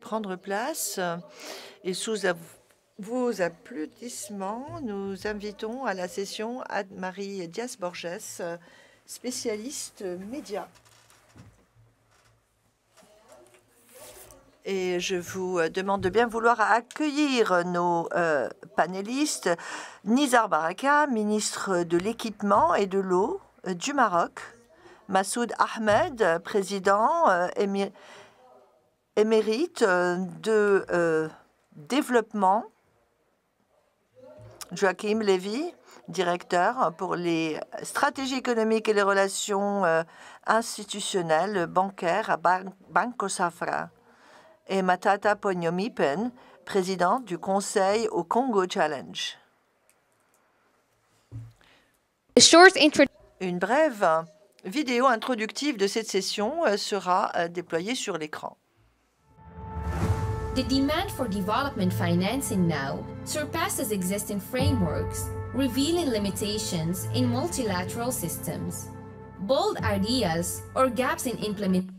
prendre place et sous vos applaudissements, nous invitons à la session Anne-Marie Diaz-Borges, spécialiste médias. Et je vous demande de bien vouloir accueillir nos panélistes. Nizar Baraka, ministre de l'Équipement et de l'Eau du Maroc. Massoud Ahmed, président émérite de développement. Joachim Levy, directeur pour les stratégies économiques et les relations institutionnelles bancaires à Banco Safra. Et Matata Ponyomipen, président du Conseil au Congo Challenge. Une brève vidéo introductive de cette session sera déployée sur l'écran. The demand for development financing now surpasses existing frameworks, revealing limitations in multilateral systems. Bold ideas or gaps in implementation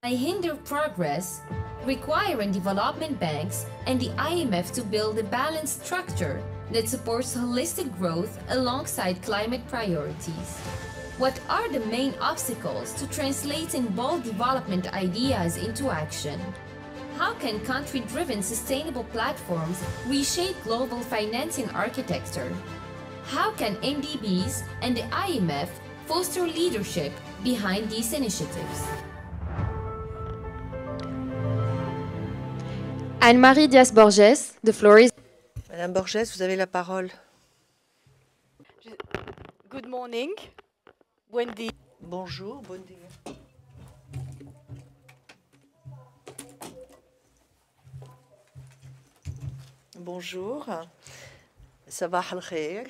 hinder progress, requiring development banks and the IMF to build a balanced structure that supports holistic growth alongside climate priorities. What are the main obstacles to translating bold development ideas into action? How can country-driven sustainable platforms reshape global financing architecture? How can MDBs and the IMF foster leadership behind these initiatives? Anne-Marie Diaz-Borges, the floor is... Madame Borges, vous avez la parole. Good morning. Buen dia. Bonjour, bon dia. Bonjour. Sabah al-khair.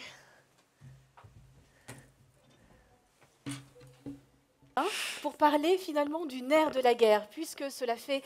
Pour parler finalement du nerf de la guerre, puisque cela fait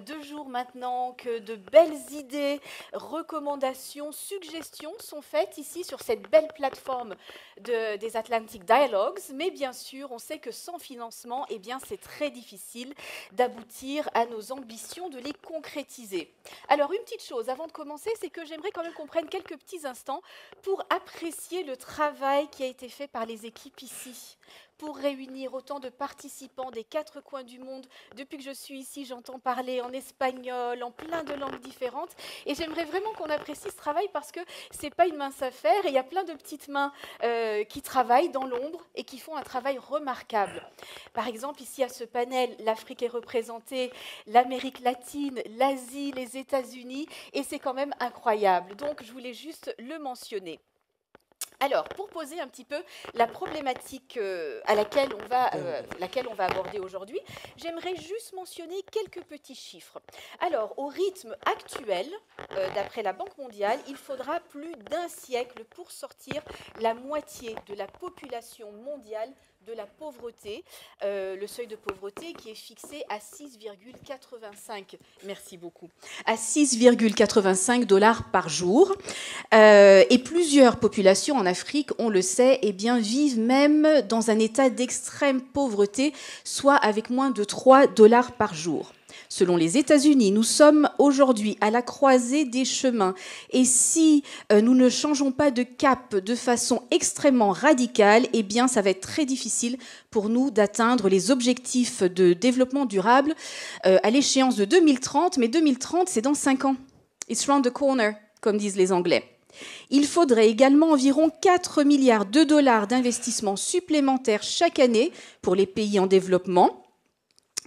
2 jours maintenant que de belles idées, recommandations, suggestions sont faites ici sur cette belle plateforme des Atlantic Dialogues, mais bien sûr, on sait que sans financement, eh bien, c'est très difficile d'aboutir à nos ambitions, de les concrétiser. Alors, une petite chose avant de commencer, c'est que j'aimerais quand même qu'on prenne quelques petits instants pour apprécier le travail qui a été fait par les équipes ici, pour réunir autant de participants des 4 coins du monde. Depuis que je suis ici, j'entends parler en espagnol, en plein de langues différentes. Et j'aimerais vraiment qu'on apprécie ce travail parce que ce n'est pas une mince affaire. Et il y a plein de petites mains qui travaillent dans l'ombre et qui font un travail remarquable. Par exemple, ici à ce panel, l'Afrique est représentée, l'Amérique latine, l'Asie, les États-Unis. Et c'est quand même incroyable. Donc, je voulais juste le mentionner. Alors, pour poser un petit peu la problématique laquelle on va aborder aujourd'hui, j'aimerais juste mentionner quelques petits chiffres. Alors, au rythme actuel, d'après la Banque mondiale, il faudra plus d'1 siècle pour sortir la moitié de la population mondiale de la pauvreté, le seuil de pauvreté qui est fixé à 6,85. Merci beaucoup. À 6,85 $ par jour. Et plusieurs populations en Afrique, on le sait, eh bien, vivent même dans un état d'extrême pauvreté, soit avec moins de 3 $ par jour. Selon les États-Unis, nous sommes aujourd'hui à la croisée des chemins. Et si nous ne changeons pas de cap de façon extrêmement radicale, eh bien, ça va être très difficile pour nous d'atteindre les objectifs de développement durable à l'échéance de 2030. Mais 2030, c'est dans 5 ans. It's round the corner, comme disent les Anglais. Il faudrait également environ 4 milliards de dollars d'investissements supplémentaires chaque année pour les pays en développement.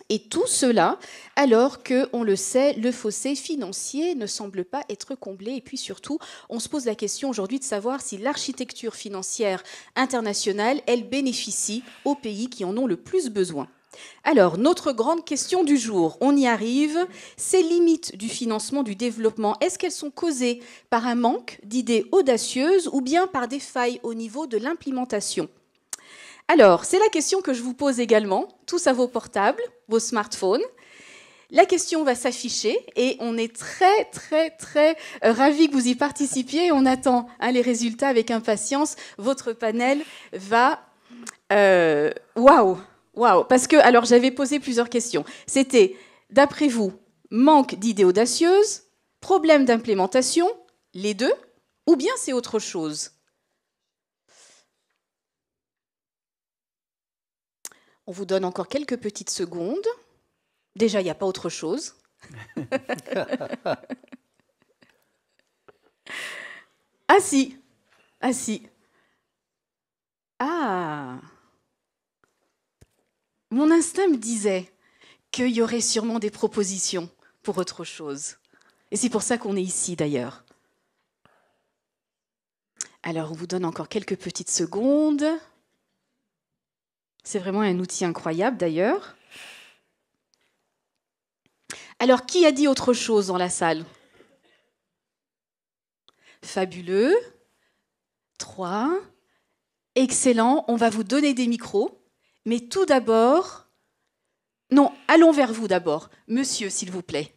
Et tout cela, alors que, on le sait, le fossé financier ne semble pas être comblé. Et puis surtout, on se pose la question aujourd'hui de savoir si l'architecture financière internationale, elle bénéficie aux pays qui en ont le plus besoin. Alors, notre grande question du jour, on y arrive. Ces limites du financement du développement, est-ce qu'elles sont causées par un manque d'idées audacieuses ou bien par des failles au niveau de l'implémentation ? Alors, c'est la question que je vous pose également, tous à vos portables, vos smartphones. La question va s'afficher et on est très ravis que vous y participiez. On attend les résultats avec impatience. Votre panel va... Waouh. Parce que, alors, j'avais posé plusieurs questions. C'était, d'après vous, manque d'idées audacieuses, problème d'implémentation, les deux, ou bien c'est autre chose? On vous donne encore quelques petites secondes. Déjà, il n'y a pas autre chose. Ah si, ah si. Ah. Mon instinct me disait qu'il y aurait sûrement des propositions pour autre chose. Et c'est pour ça qu'on est ici d'ailleurs. Alors, on vous donne encore quelques petites secondes. C'est vraiment un outil incroyable d'ailleurs. Alors, qui a dit autre chose dans la salle? Fabuleux. 3. Excellent. On va vous donner des micros. Mais tout d'abord... Non, allons vers vous d'abord. Monsieur, s'il vous plaît,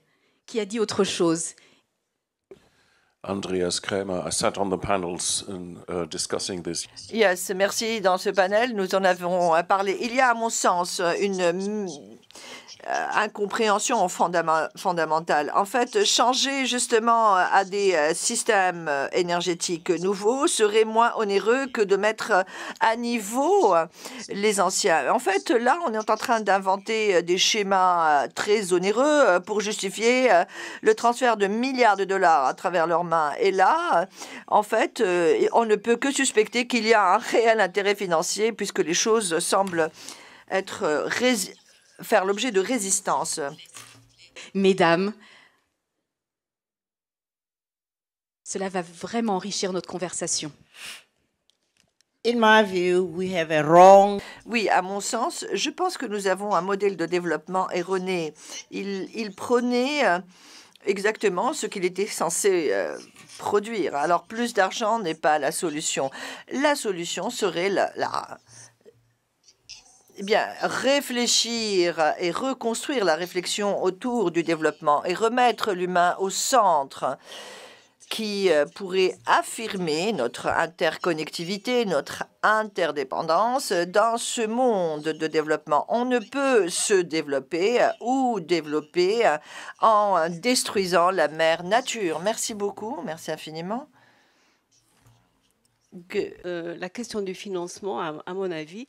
qui a dit autre chose? Andreas Krämer, I sat on the panels and discussing this. Yes, merci. Dans ce panel, nous en avons parlé. Il y a, à mon sens, une incompréhension fondamentale. En fait, changer justement à des systèmes énergétiques nouveaux serait moins onéreux que de mettre à niveau les anciens. En fait, là, on est en train d'inventer des schémas très onéreux pour justifier le transfert de milliards de dollars à travers leurs mains. Et là, en fait, on ne peut que suspecter qu'il y a un réel intérêt financier puisque les choses semblent être faire l'objet de résistance. Mesdames, cela va vraiment enrichir notre conversation. In my view, we have a wrong... Oui, à mon sens, je pense que nous avons un modèle de développement erroné. Il prônait exactement ce qu'il était censé produire. Alors, plus d'argent n'est pas la solution. La solution serait eh bien, réfléchir et reconstruire la réflexion autour du développement et remettre l'humain au centre qui pourrait affirmer notre interconnectivité, notre interdépendance dans ce monde de développement. On ne peut se développer ou développer en détruisant la mère nature. Merci beaucoup, merci infiniment. La question du financement, à mon avis,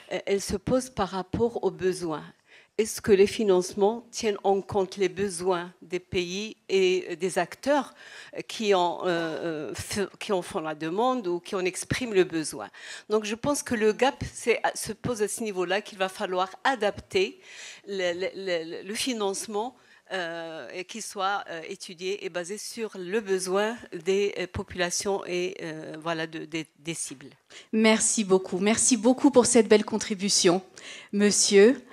elle se pose par rapport aux besoins. Est-ce que les financements tiennent en compte les besoins des pays et des acteurs qui en font la demande ou qui en expriment le besoin? Donc je pense que le gap se pose à ce niveau-là, qu'il va falloir adapter le financement et qu'il soit étudié et basé sur le besoin des populations et voilà, des cibles. Merci beaucoup pour cette belle contribution. Monsieur?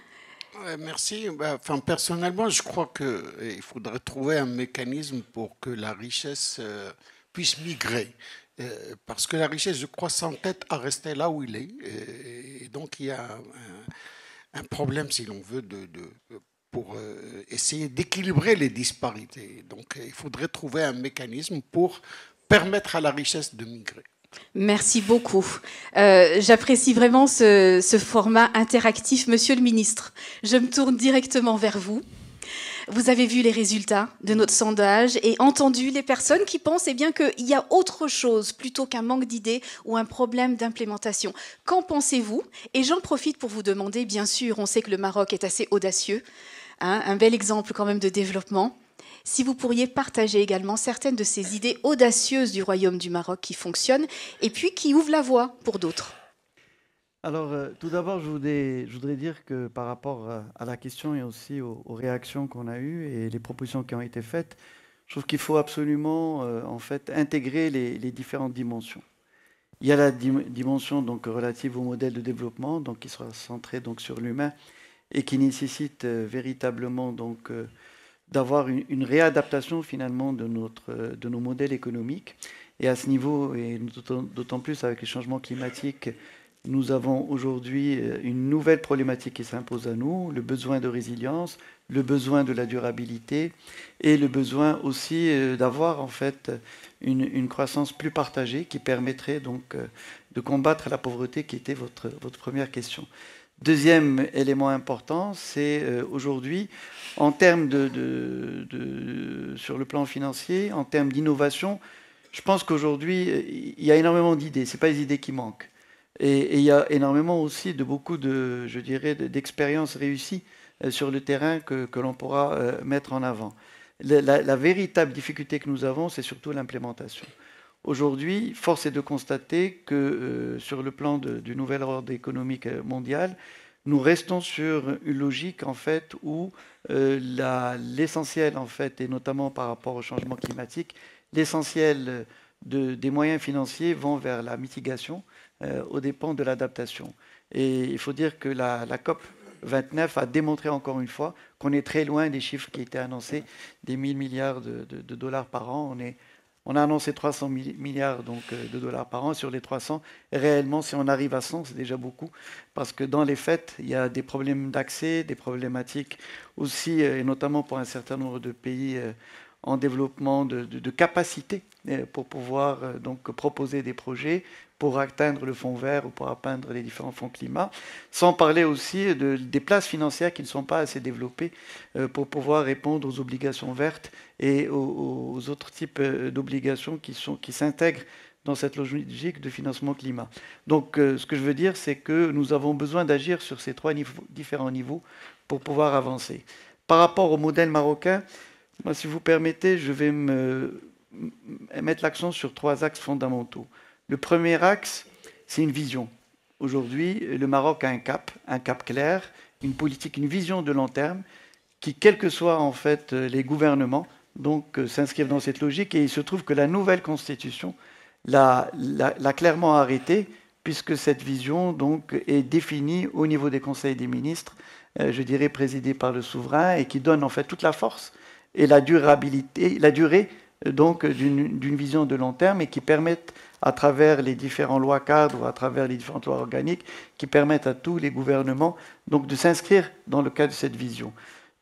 Merci. Enfin, personnellement, je crois qu'il faudrait trouver un mécanisme pour que la richesse puisse migrer. Parce que la richesse, je crois, s'entête à rester là où il est. Et donc, il y a un problème, si l'on veut, pour essayer d'équilibrer les disparités. Donc, il faudrait trouver un mécanisme pour permettre à la richesse de migrer. Merci beaucoup. J'apprécie vraiment ce format interactif. Monsieur le ministre, je me tourne directement vers vous. Vous avez vu les résultats de notre sondage et entendu les personnes qui pensent bien qu'il y a autre chose plutôt qu'un manque d'idées ou un problème d'implémentation. Qu'en pensez-vous? Et j'en profite pour vous demander, bien sûr, on sait que le Maroc est assez audacieux, hein, un bel exemple quand même de développement. Si vous pourriez partager également certaines de ces idées audacieuses du Royaume du Maroc qui fonctionnent et puis qui ouvrent la voie pour d'autres. Alors, tout d'abord, je voudrais dire que par rapport à la question et aussi aux réactions qu'on a eues et les propositions qui ont été faites, je trouve qu'il faut absolument en fait, intégrer les différentes dimensions. Il y a la dimension donc, relative au modèle de développement, donc, qui sera centrée donc, sur l'humain et qui nécessite véritablement donc, d'avoir une réadaptation finalement de nos modèles économiques. Et à ce niveau, et d'autant plus avec les changements climatiques, nous avons aujourd'hui une nouvelle problématique qui s'impose à nous, le besoin de résilience, le besoin de la durabilité et le besoin aussi d'avoir en fait une croissance plus partagée qui permettrait donc de combattre la pauvreté qui était votre première question. Deuxième élément important, c'est aujourd'hui, en termes sur le plan financier, en termes d'innovation, je pense qu'aujourd'hui, il y a énormément d'idées. Ce n'est pas les idées qui manquent. Et il y a énormément aussi beaucoup je dirais, d'expériences réussies sur le terrain que l'on pourra mettre en avant. La véritable difficulté que nous avons, c'est surtout l'implémentation. Aujourd'hui, force est de constater que sur le plan du nouvel ordre économique mondial, nous restons sur une logique en fait où l'essentiel en fait, et notamment par rapport au changement climatique, l'essentiel des moyens financiers vont vers la mitigation aux dépens de l'adaptation. Et il faut dire que la COP 29 a démontré encore une fois qu'on est très loin des chiffres qui étaient annoncés, des 1 000 milliards de dollars par an. On a annoncé 300 milliards donc, de dollars par an. Sur les 300, réellement, si on arrive à 100, c'est déjà beaucoup. Parce que dans les faits, il y a des problèmes d'accès, des problématiques aussi, et notamment pour un certain nombre de pays en développement de capacité pour pouvoir donc proposer des projets pour atteindre le fonds vert ou pour atteindre les différents fonds climat, sans parler aussi des places financières qui ne sont pas assez développées pour pouvoir répondre aux obligations vertes et aux autres types d'obligations qui s'intègrent dans cette logique de financement climat. Donc ce que je veux dire, c'est que nous avons besoin d'agir sur ces différents niveaux pour pouvoir avancer. Par rapport au modèle marocain, moi, si vous permettez, je vais mettre l'accent sur 3 axes fondamentaux. Le premier axe, c'est une vision. Aujourd'hui, le Maroc a un cap clair, une politique, une vision de long terme, qui, quels que soient en fait les gouvernements, donc s'inscrivent dans cette logique. Et il se trouve que la nouvelle constitution l'a clairement arrêtée, puisque cette vision donc est définie au niveau des conseils des ministres, je dirais présidée par le souverain, et qui donne en fait toute la force et la durée donc d'une vision de long terme, et qui permettent à travers les différentes lois cadres ou à travers les différentes lois organiques, qui permettent à tous les gouvernements donc, de s'inscrire dans le cadre de cette vision.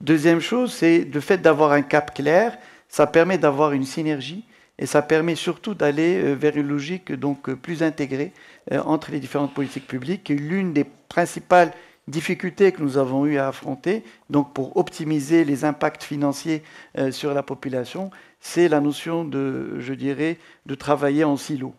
Deuxième chose, c'est le fait d'avoir un cap clair, ça permet d'avoir une synergie et ça permet surtout d'aller vers une logique donc, plus intégrée entre les différentes politiques publiques. Et l'une des principales difficultés que nous avons eu à affronter, donc pour optimiser les impacts financiers sur la population, c'est la notion je dirais, de travailler en silo.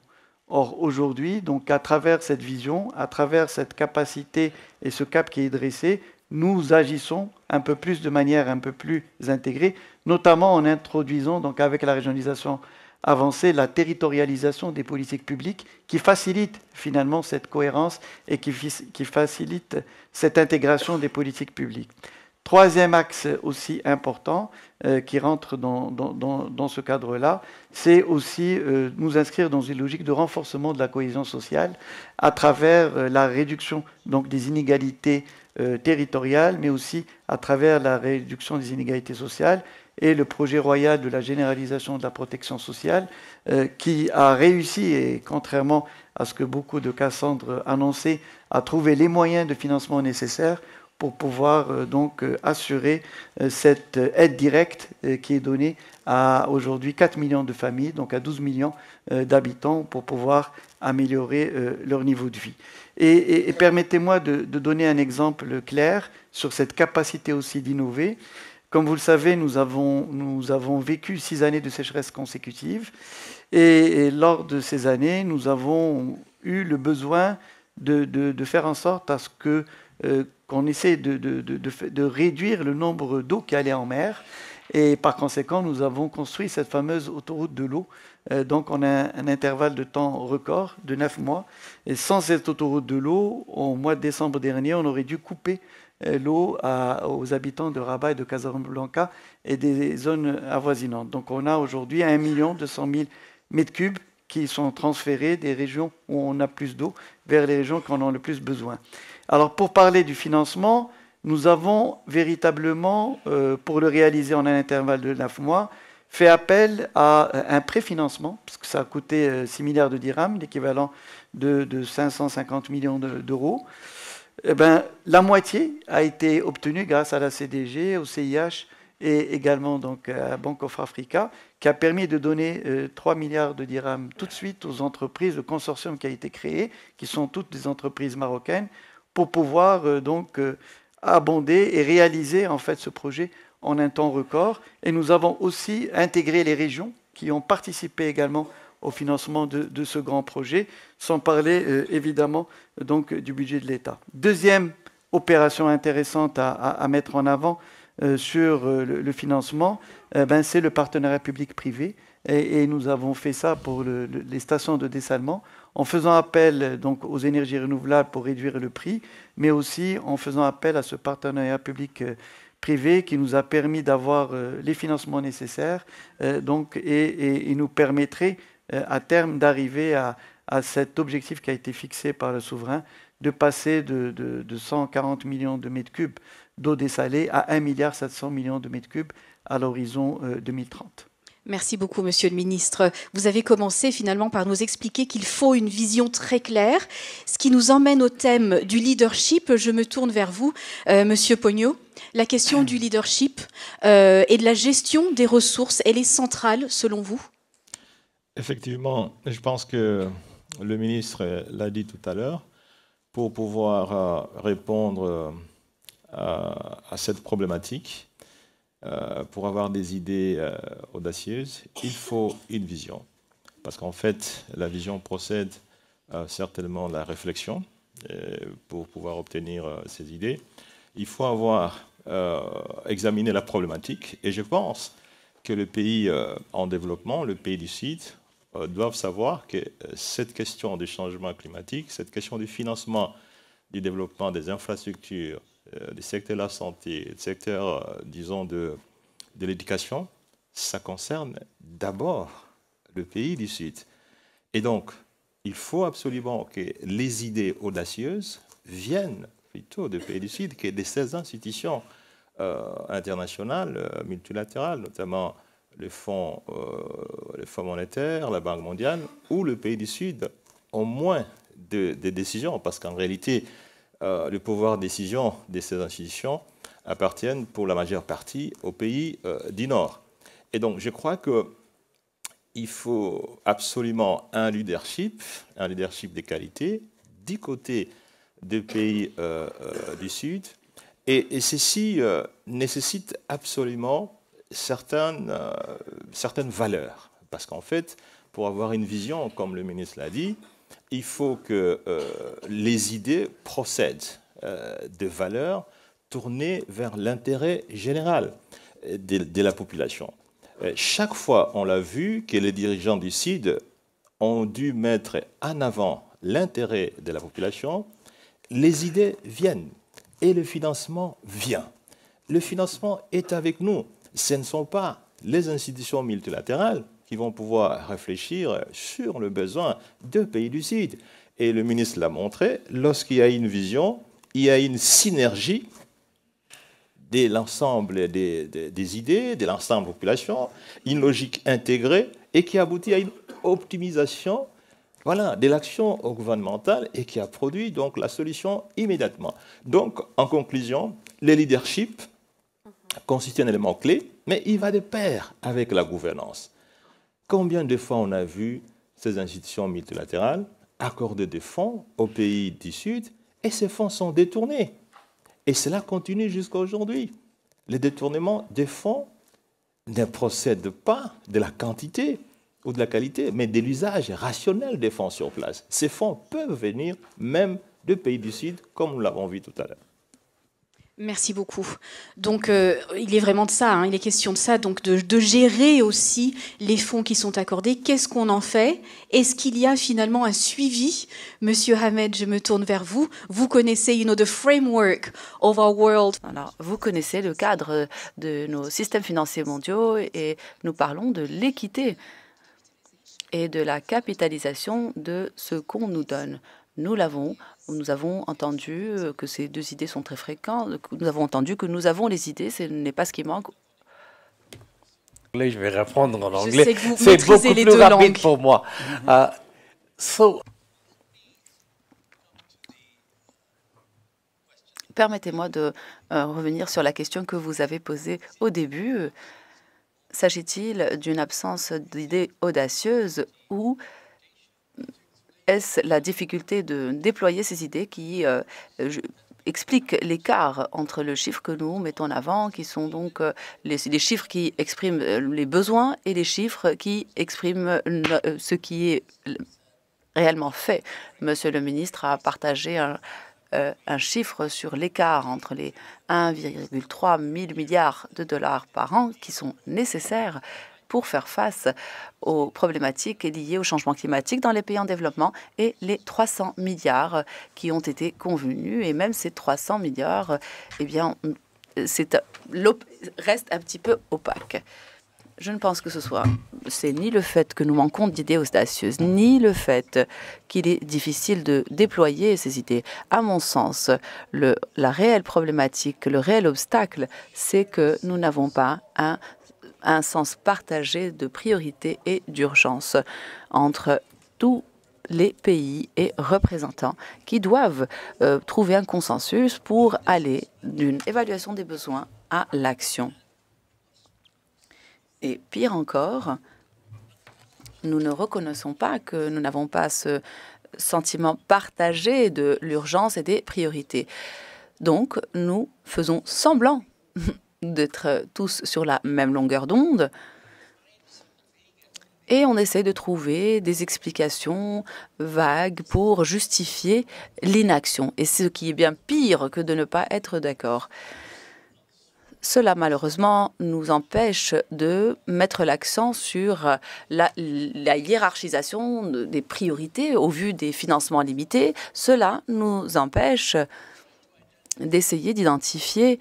Or, aujourd'hui, donc, à travers cette vision, à travers cette capacité et ce cap qui est dressé, nous agissons un peu plus de manière un peu plus intégrée, notamment en introduisant, donc, avec la régionalisation avancée, la territorialisation des politiques publiques qui facilite finalement cette cohérence et qui facilite cette intégration des politiques publiques. Troisième axe aussi important qui rentre dans ce cadre-là, c'est aussi nous inscrire dans une logique de renforcement de la cohésion sociale à travers la réduction donc, des inégalités territoriales, mais aussi à travers la réduction des inégalités sociales et le projet royal de la généralisation de la protection sociale qui a réussi, et contrairement à ce que beaucoup de Cassandre annonçaient, à trouver les moyens de financement nécessaires pour pouvoir donc assurer cette aide directe qui est donnée à aujourd'hui 4 millions de familles, donc à 12 millions d'habitants, pour pouvoir améliorer leur niveau de vie. Et permettez-moi de donner un exemple clair sur cette capacité aussi d'innover. Comme vous le savez, nous avons vécu 6 années de sécheresse consécutives, et lors de ces années, nous avons eu le besoin de faire en sorte à ce que qu'on essaie de réduire le nombre d'eau qui allait en mer. Et par conséquent, nous avons construit cette fameuse autoroute de l'eau. Donc on a un intervalle de temps record de 9 mois. Et sans cette autoroute de l'eau, au mois de décembre dernier, on aurait dû couper l'eau aux habitants de Rabat et de Casablanca et des zones avoisinantes. Donc on a aujourd'hui 1 200 000 mètres cubes qui sont transférés des régions où on a plus d'eau vers les régions qui en ont le plus besoin. Alors pour parler du financement, nous avons véritablement, pour le réaliser en un intervalle de 9 mois, fait appel à un préfinancement, puisque ça a coûté 6 milliards de dirhams, l'équivalent de 550 millions d'euros. Eh ben, la moitié a été obtenue grâce à la CDG, au CIH et également donc, à Bank of Africa, qui a permis de donner 3 milliards de dirhams tout de suite aux entreprises, le consortium qui a été créé, qui sont toutes des entreprises marocaines, pour pouvoir donc abonder et réaliser en fait ce projet en un temps record. Et nous avons aussi intégré les régions qui ont participé également au financement de ce grand projet, sans parler évidemment donc du budget de l'État. Deuxième opération intéressante à mettre en avant sur le financement, c'est le partenariat public-privé. Et nous avons fait ça pour les stations de dessalement, en faisant appel donc aux énergies renouvelables pour réduire le prix, mais aussi en faisant appel à ce partenariat public-privé qui nous a permis d'avoir les financements nécessaires et nous permettrait à terme d'arriver à cet objectif qui a été fixé par le souverain, de passer de 140 millions de mètres cubes d'eau dessalée à 1,7 milliard de mètres cubes à l'horizon 2030. Merci beaucoup, Monsieur le Ministre. Vous avez commencé finalement par nous expliquer qu'il faut une vision très claire, ce qui nous emmène au thème du leadership. Je me tourne vers vous, Monsieur Pognot. La question du leadership et de la gestion des ressources, elle est centrale selon vous? Effectivement, je pense que le ministre l'a dit tout à l'heure, pour pouvoir répondre à cette problématique, pour avoir des idées audacieuses, il faut une vision. Parce qu'en fait, la vision procède certainement de la réflexion pour pouvoir obtenir ces idées. Il faut avoir examiné la problématique. Et je pense que le pays en développement, le pays du Sud, doivent savoir que cette question du changement climatique, cette question du financement du développement des infrastructures, du secteur de la santé, du secteur, disons, de l'éducation, ça concerne d'abord le pays du Sud. Et donc, il faut absolument que les idées audacieuses viennent plutôt du pays du Sud que de ces institutions internationales, multilatérales, notamment le Fonds monétaire, la Banque mondiale, où le pays du Sud ont moins de décisions, parce qu'en réalité, le pouvoir de décision de ces institutions appartiennent pour la majeure partie aux pays du Nord. Et donc, je crois qu'il faut absolument un leadership de qualité du côté des pays du Sud. Et ceci nécessite absolument certaines valeurs. Parce qu'en fait, pour avoir une vision, comme le ministre l'a dit, il faut que les idées procèdent de valeurs tournées vers l'intérêt général de la population. Chaque fois, on l'a vu, que les dirigeants du Sud ont dû mettre en avant l'intérêt de la population, les idées viennent et le financement vient. Le financement est avec nous. Ce ne sont pas les institutions multilatérales qui vont pouvoir réfléchir sur le besoin de pays du Sud. Et le ministre l'a montré, lorsqu'il y a une vision, il y a une synergie de l'ensemble des idées, de l'ensemble de la population, une logique intégrée et qui aboutit à une optimisation de l'action gouvernementale et qui a produit donc la solution immédiatement. Donc, en conclusion, le leadership constitue un élément clé, mais il va de pair avec la gouvernance. Combien de fois on a vu ces institutions multilatérales accorder des fonds aux pays du Sud et ces fonds sont détournés. Et cela continue jusqu'à aujourd'hui. Le détournement des fonds ne procède pas de la quantité ou de la qualité, mais de l'usage rationnel des fonds sur place. Ces fonds peuvent venir même de pays du Sud, comme nous l'avons vu tout à l'heure. Merci beaucoup. Donc, il est vraiment de ça, il est question de ça, donc de gérer aussi les fonds qui sont accordés. Qu'est-ce qu'on en fait? Est-ce qu'il y a finalement un suivi? Monsieur Hamed, je me tourne vers vous. Vous connaissez, the framework of our world. Alors, vous connaissez le cadre de nos systèmes financiers mondiaux et nous parlons de l'équité et de la capitalisation de ce qu'on nous donne. Nous avons entendu que ces deux idées sont très fréquentes. Nous avons entendu que nous avons les idées, ce n'est pas ce qui manque. Je vais répondre en anglais. C'est beaucoup plus rapide pour moi. Permettez-moi de revenir sur la question que vous avez posée au début. S'agit-il d'une absence d'idées audacieuses ou est-ce la difficulté de déployer ces idées qui explique l'écart entre le chiffre que nous mettons en avant, qui sont donc les chiffres qui expriment les besoins et les chiffres qui expriment ce qui est réellement fait. Monsieur le ministre a partagé un chiffre sur l'écart entre les 1,3 milliard de dollars par an qui sont nécessaires pour faire face aux problématiques liées au changement climatique dans les pays en développement et les 300 milliards qui ont été convenus. Et même ces 300 milliards, eh bien, reste un petit peu opaque. Je ne pense que c'est ni le fait que nous manquons d'idées audacieuses, ni le fait qu'il est difficile de déployer ces idées. À mon sens, la réelle problématique, le réel obstacle, c'est que nous n'avons pas un sens partagé de priorité et d'urgence entre tous les pays et représentants qui doivent trouver un consensus pour aller d'une évaluation des besoins à l'action. Et pire encore, nous ne reconnaissons pas que nous n'avons pas ce sentiment partagé de l'urgence et des priorités. Donc, nous faisons semblant d'être tous sur la même longueur d'onde et on essaie de trouver des explications vagues pour justifier l'inaction. Et ce qui est bien pire que de ne pas être d'accord. Cela, malheureusement, nous empêche de mettre l'accent sur la hiérarchisation des priorités au vu des financements limités. Cela nous empêche d'essayer d'identifier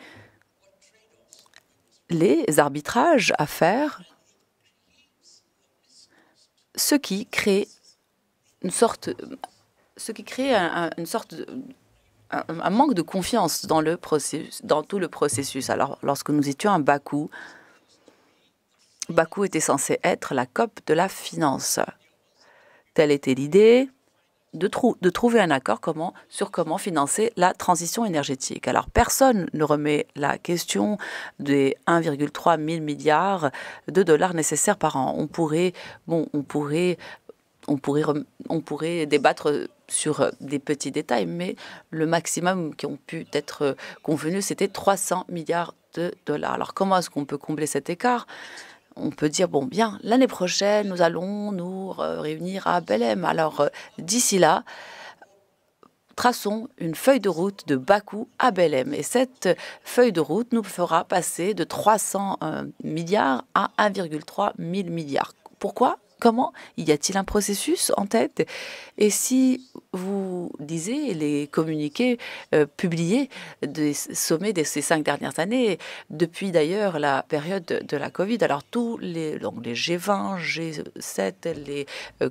les arbitrages à faire, ce qui crée un manque de confiance dans tout le processus. Alors, lorsque nous étions à Bakou, Bakou était censé être la COP de la finance. Telle était l'idée de trouver un accord sur comment financer la transition énergétique. Alors, personne ne remet la question des 1,3 milliard de dollars nécessaires par an. On pourrait débattre sur des petits détails, mais le maximum qui ont pu être convenus, c'était 300 milliards de dollars. Alors, comment est-ce qu'on peut combler cet écart ? On peut dire, bon, bien, l'année prochaine, nous allons nous réunir à Belém. Alors, d'ici là, traçons une feuille de route de Bakou à Belém. Et cette feuille de route nous fera passer de 300 milliards à 1,3 milliard. Pourquoi ? Comment? Y a-t-il un processus en tête? Et si vous lisez les communiqués publiés des sommets de ces 5 dernières années, depuis d'ailleurs la période de la Covid, alors tous les G20, G7, les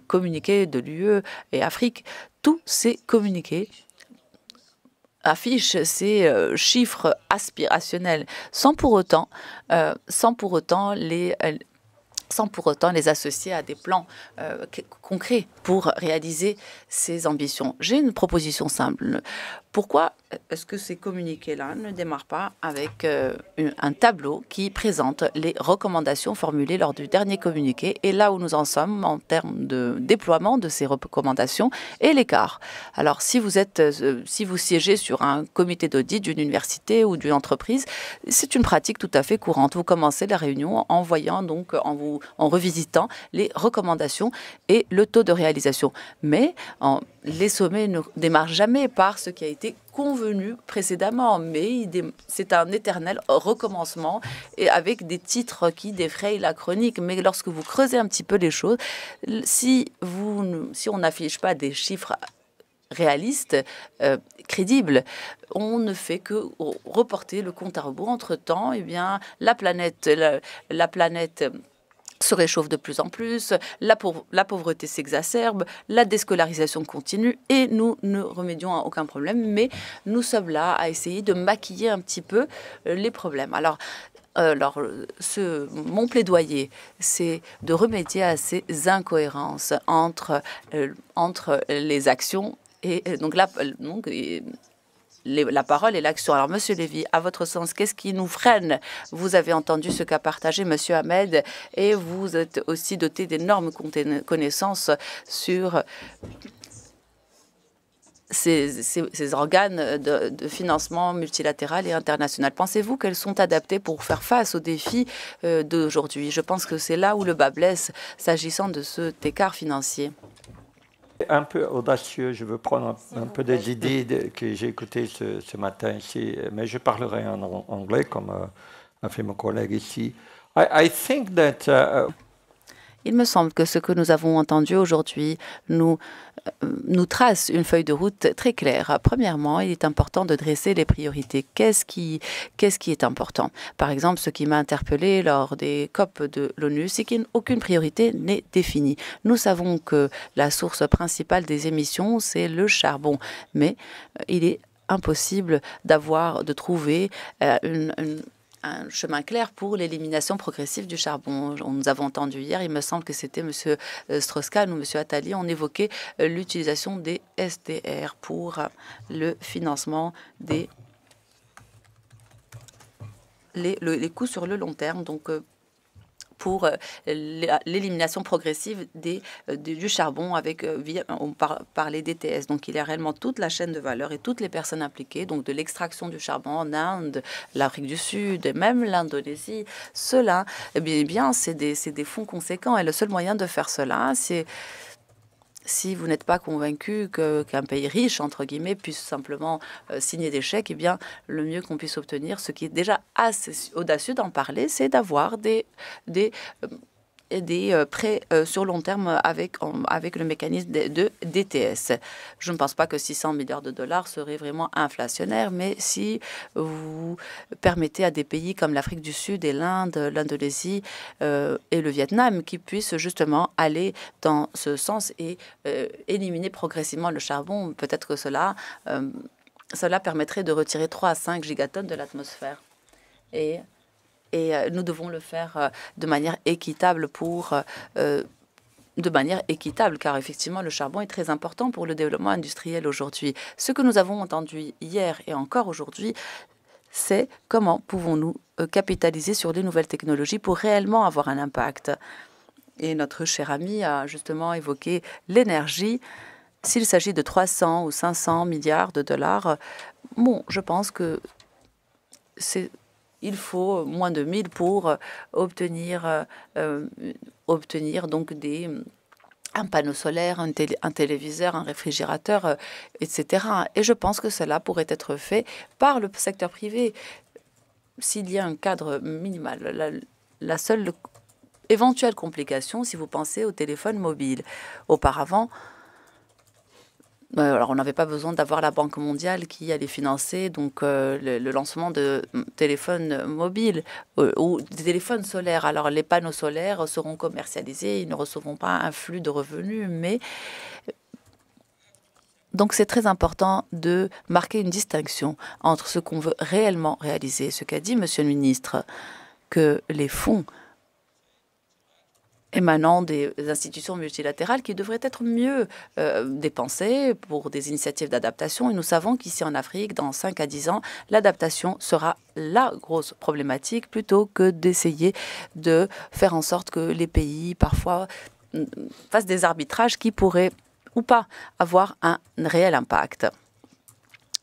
communiqués de l'UE et Afrique, tous ces communiqués affichent ces chiffres aspirationnels sans pour autant les associer à des plans concrets pour réaliser ces ambitions. J'ai une proposition simple. Pourquoi est-ce que ces communiqués-là ne démarrent pas avec un tableau qui présente les recommandations formulées lors du dernier communiqué et là où nous en sommes en termes de déploiement de ces recommandations et l'écart? Alors, si vous siégez sur un comité d'audit d'une université ou d'une entreprise, c'est une pratique tout à fait courante. Vous commencez la réunion en revisitant les recommandations et le taux de réalisation. Mais les sommets ne démarrent jamais par ce qui a été convenu précédemment, mais c'est un éternel recommencement et avec des titres qui défrayent la chronique. Mais lorsque vous creusez un petit peu les choses, si on n'affiche pas des chiffres réalistes, crédibles, on ne fait que reporter le compte à rebours. Entre-temps, eh bien, la planète se réchauffe de plus en plus, la pauvreté s'exacerbe, la déscolarisation continue et nous ne remédions à aucun problème, mais nous sommes là à essayer de maquiller un petit peu les problèmes. Alors, mon plaidoyer, c'est de remédier à ces incohérences entre les actions et donc la parole et l'action. Alors, Monsieur Lévy, à votre sens, qu'est-ce qui nous freine? Vous avez entendu ce qu'a partagé Monsieur Ahmed et vous êtes aussi doté d'énormes connaissances sur ces organes de financement multilatéral et international. Pensez-vous qu'elles sont adaptées pour faire face aux défis d'aujourd'hui? Je pense que c'est là où le bas blesse s'agissant de cet écart financier. Un peu audacieux, je veux prendre un peu des idées que j'ai écoutées ce matin ici, mais je parlerai en anglais comme a fait mon collègue ici. I think that Il me semble que ce que nous avons entendu aujourd'hui nous trace une feuille de route très claire. Premièrement, il est important de dresser les priorités. Qu'est-ce qui est important? Par exemple, ce qui m'a interpellé lors des COP de l'ONU, c'est qu'aucune priorité n'est définie. Nous savons que la source principale des émissions, c'est le charbon, mais il est impossible de trouver un chemin clair pour l'élimination progressive du charbon. Nous avons entendu hier, il me semble que c'était M. Strauss-Kahn ou M. Attali, on évoquait l'utilisation des SDR pour le financement des les coûts sur le long terme. Donc, pour l'élimination progressive du charbon par les DTS. Donc, il y a réellement toute la chaîne de valeur et toutes les personnes impliquées, donc de l'extraction du charbon en Inde, l'Afrique du Sud et même l'Indonésie. Cela, eh bien, c'est des fonds conséquents. Et le seul moyen de faire cela, c'est si vous n'êtes pas convaincu qu'un pays riche, entre guillemets, puisse simplement signer des chèques, eh bien, le mieux qu'on puisse obtenir, ce qui est déjà assez audacieux d'en parler, c'est d'avoir des prêts sur long terme avec le mécanisme de DTS. Je ne pense pas que 600 milliards de dollars serait vraiment inflationnaire, mais si vous permettez à des pays comme l'Afrique du Sud et l'Inde, l'Indonésie et le Vietnam qui puissent justement aller dans ce sens et éliminer progressivement le charbon, peut-être que cela permettrait de retirer 3 à 5 gigatonnes de l'atmosphère. Et nous devons le faire de manière équitable car effectivement le charbon est très important pour le développement industriel aujourd'hui. Ce que nous avons entendu hier et encore aujourd'hui, c'est comment pouvons-nous capitaliser sur les nouvelles technologies pour réellement avoir un impact. Et notre cher ami a justement évoqué l'énergie. S'il s'agit de 300 ou 500 milliards de dollars, bon, je pense que il faut moins de 1000 pour obtenir donc un panneau solaire, un téléviseur, un réfrigérateur, etc. Et je pense que cela pourrait être fait par le secteur privé. S'il y a un cadre minimal, la seule éventuelle complication, si vous pensez au téléphone mobile. Auparavant, alors on n'avait pas besoin d'avoir la Banque mondiale qui allait financer donc le lancement de téléphones mobiles ou des téléphones solaires. Alors les panneaux solaires seront commercialisés, ils ne recevront pas un flux de revenus, mais donc c'est très important de marquer une distinction entre ce qu'on veut réellement réaliser. Ce qu'a dit Monsieur le ministre, que les fonds émanant des institutions multilatérales qui devraient être mieux dépensées pour des initiatives d'adaptation. Et nous savons qu'ici en Afrique, dans 5 à 10 ans, l'adaptation sera la grosse problématique plutôt que d'essayer de faire en sorte que les pays, parfois, fassent des arbitrages qui pourraient ou pas avoir un réel impact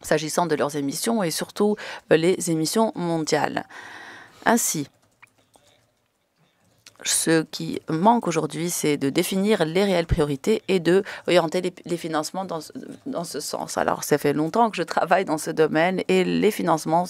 s'agissant de leurs émissions et surtout les émissions mondiales. Ainsi, ce qui manque aujourd'hui, c'est de définir les réelles priorités et de orienter les financements dans ce sens. Alors, ça fait longtemps que je travaille dans ce domaine et les financements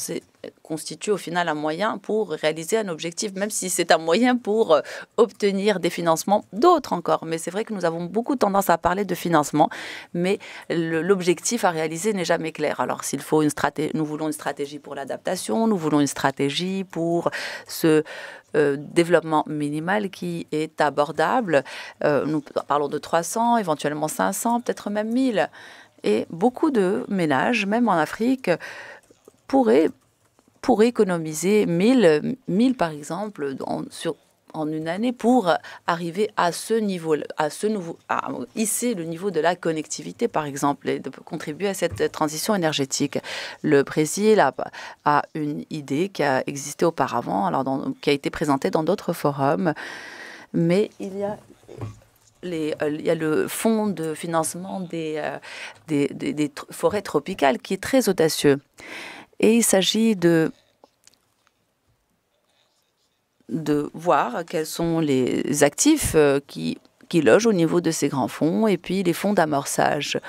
constituent au final un moyen pour réaliser un objectif, même si c'est un moyen pour obtenir des financements d'autres encore. Mais c'est vrai que nous avons beaucoup tendance à parler de financement, mais l'objectif à réaliser n'est jamais clair. Alors, s'il faut nous voulons une stratégie pour l'adaptation, nous voulons une stratégie pour ce développement minimal qui est abordable. Nous parlons de 300, éventuellement 500, peut-être même 1000. Et beaucoup de ménages, même en Afrique, pourraient économiser 1000 par exemple, en une année pour arriver à ce niveau, à hisser le niveau de la connectivité, par exemple, et de contribuer à cette transition énergétique. Le Brésil a une idée qui a existé auparavant, qui a été présentée dans d'autres forums, mais il y a il y a le fonds de financement des forêts tropicales qui est très audacieux. Et il s'agit de voir quels sont les actifs qui logent au niveau de ces grands fonds et puis les fonds d'amorçage.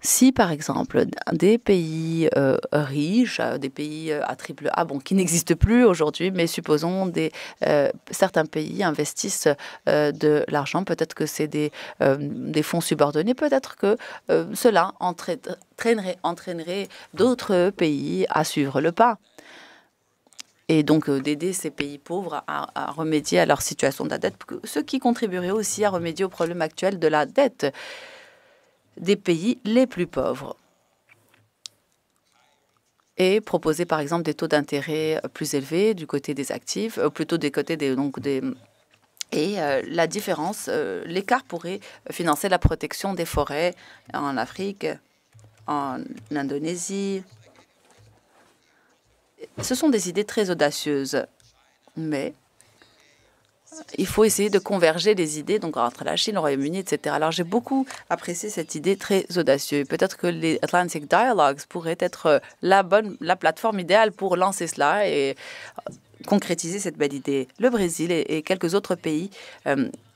Si, par exemple, des pays riches, des pays à triple A, bon, qui n'existent plus aujourd'hui, mais supposons certains pays investissent de l'argent, peut-être que c'est des fonds subordonnés, peut-être que cela entraînerait d'autres pays à suivre le pas. Et donc d'aider ces pays pauvres à remédier à leur situation de la dette, ce qui contribuerait aussi à remédier au problème actuel de la dette des pays les plus pauvres. Et proposer par exemple des taux d'intérêt plus élevés du côté des actifs, plutôt du côté des... la différence, l'écart pourrait financer la protection des forêts en Afrique, en Indonésie. Ce sont des idées très audacieuses, mais il faut essayer de converger les idées donc entre la Chine, le Royaume-Uni, etc. Alors j'ai beaucoup apprécié cette idée très audacieuse. Peut-être que les Atlantic Dialogues pourraient être la plateforme idéale pour lancer cela et concrétiser cette belle idée. Le Brésil et quelques autres pays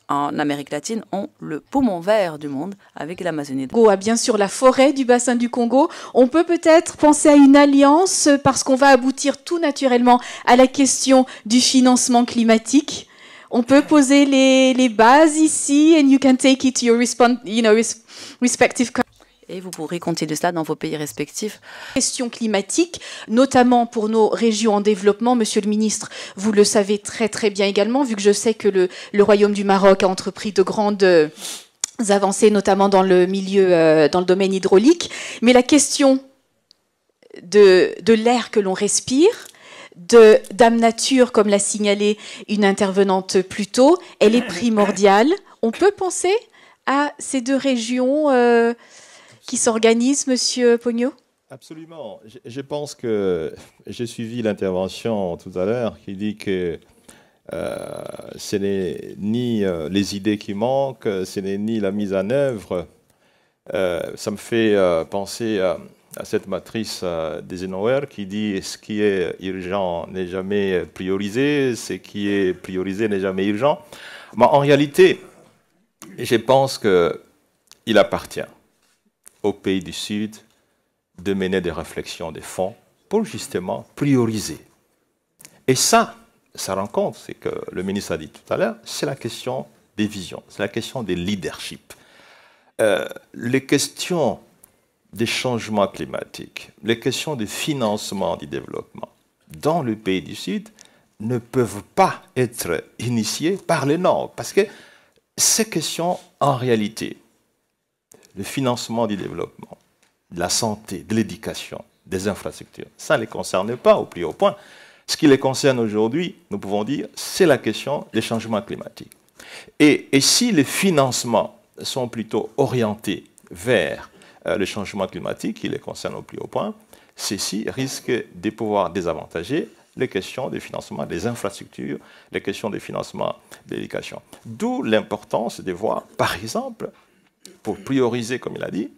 en Amérique latine ont le poumon vert du monde avec l'Amazonie. A bien sûr la forêt du bassin du Congo. On peut peut-être penser à une alliance parce qu'on va aboutir tout naturellement à la question du financement climatique. On peut poser les bases ici and you can take it to your respective countries. Et vous pourrez continuer cela dans vos pays respectifs. Question climatique, notamment pour nos régions en développement, Monsieur le Ministre, vous le savez très très bien également, vu que je sais que le Royaume du Maroc a entrepris de grandes avancées, notamment dans le milieu, dans le domaine hydraulique. Mais la question de l'air que l'on respire, de Dame Nature, comme l'a signalé une intervenante plus tôt, elle est primordiale. On peut penser à ces deux régions qui s'organisent, Monsieur Pogno? Absolument. Je pense que j'ai suivi l'intervention tout à l'heure qui dit que ce n'est ni les idées qui manquent, ce n'est ni la mise en œuvre. Ça me fait penser à cette matrice d'Eisenhower qui dit ce qui est urgent n'est jamais priorisé, ce qui est priorisé n'est jamais urgent. Mais en réalité, je pense qu'il appartient aux pays du Sud de mener des réflexions de fond pour justement prioriser. Et ça rend compte, c'est que le ministre a dit tout à l'heure, c'est la question des visions, c'est la question des leaderships. Les questions des changements climatiques, les questions de financement du développement dans le pays du Sud ne peuvent pas être initiées par le Nord. Parce que ces questions, en réalité, le financement du développement, de la santé, de l'éducation, des infrastructures, ça ne les concerne pas au plus haut point. Ce qui les concerne aujourd'hui, nous pouvons dire, c'est la question des changements climatiques. Et si les financements sont plutôt orientés vers le changement climatique qui les concerne au plus haut point, ceci risque de pouvoir désavantager les questions de financement des infrastructures, les questions de financement de l'éducation. D'où l'importance de voir, par exemple, pour prioriser, comme il a dit,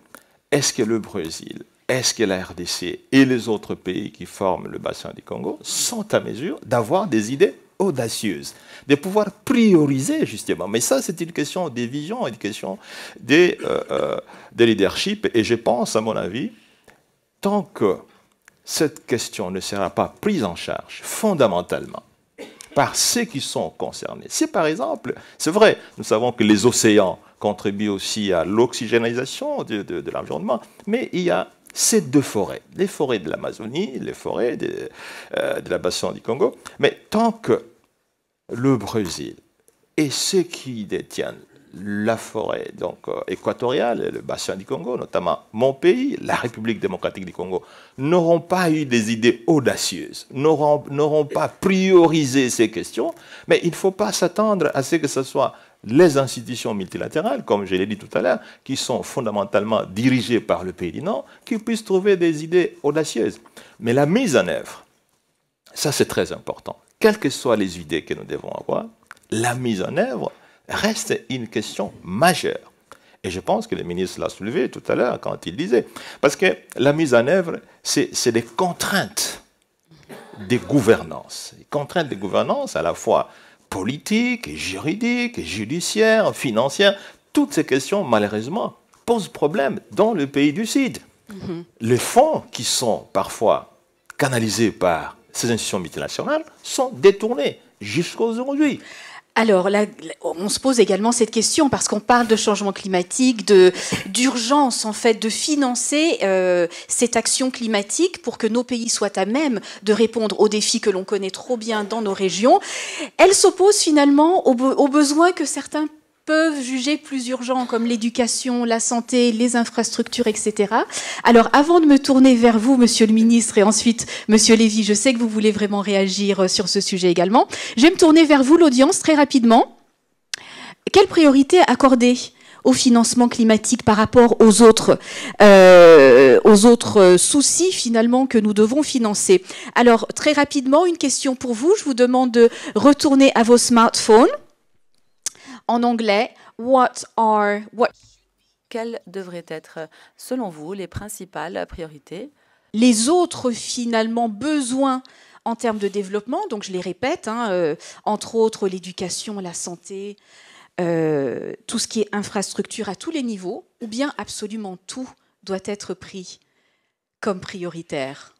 est-ce que le Brésil, est-ce que la RDC et les autres pays qui forment le bassin du Congo sont à mesure d'avoir des idées audacieuses, de pouvoir prioriser justement. Mais ça, c'est une question des visions, une question des leadership. Et je pense, à mon avis, tant que cette question ne sera pas prise en charge fondamentalement par ceux qui sont concernés. Si par exemple, c'est vrai, nous savons que les océans contribuent aussi à l'oxygénisation de l'environnement, mais il y a ces deux forêts, les forêts de l'Amazonie, les forêts de la bassin du Congo. Mais tant que le Brésil et ceux qui détiennent la forêt donc, équatoriale, le bassin du Congo, notamment mon pays, la République démocratique du Congo, n'auront pas eu des idées audacieuses, n'auront pas priorisé ces questions, mais il ne faut pas s'attendre à ce que ce soit les institutions multilatérales, comme je l'ai dit tout à l'heure, qui sont fondamentalement dirigées par le pays du Nord, qui puissent trouver des idées audacieuses. Mais la mise en œuvre, ça c'est très important. Quelles que soient les idées que nous devons avoir, la mise en œuvre reste une question majeure. Et je pense que le ministre l'a soulevé tout à l'heure quand il disait. Parce que la mise en œuvre, c'est des contraintes de gouvernance. Des contraintes de gouvernance à la fois politiques, juridiques, judiciaires, financières. Toutes ces questions, malheureusement, posent problème dans le pays du Sud. Les fonds qui sont parfois canalisés par ces institutions multinationales sont détournés jusqu'à aujourd'hui. Alors, là, on se pose également cette question parce qu'on parle de changement climatique, d'urgence en fait, de financer cette action climatique pour que nos pays soient à même de répondre aux défis que l'on connaît trop bien dans nos régions. Elle s'oppose finalement aux besoins que certains peuvent juger plus urgents, comme l'éducation, la santé, les infrastructures, etc. Alors, avant de me tourner vers vous, Monsieur le Ministre, et ensuite, Monsieur Lévy, je sais que vous voulez vraiment réagir sur ce sujet également, je vais me tourner vers vous, l'audience, très rapidement. Quelle priorité accorder au financement climatique par rapport aux autres soucis, finalement, que nous devons financer? Alors, très rapidement, une question pour vous. Je vous demande de retourner à vos smartphones. En anglais, quelles devraient être, selon vous, les principales priorités? Les autres, finalement, besoins en termes de développement, donc je les répète, entre autres l'éducation, la santé, tout ce qui est infrastructure à tous les niveaux, ou bien absolument tout doit être pris comme prioritaire?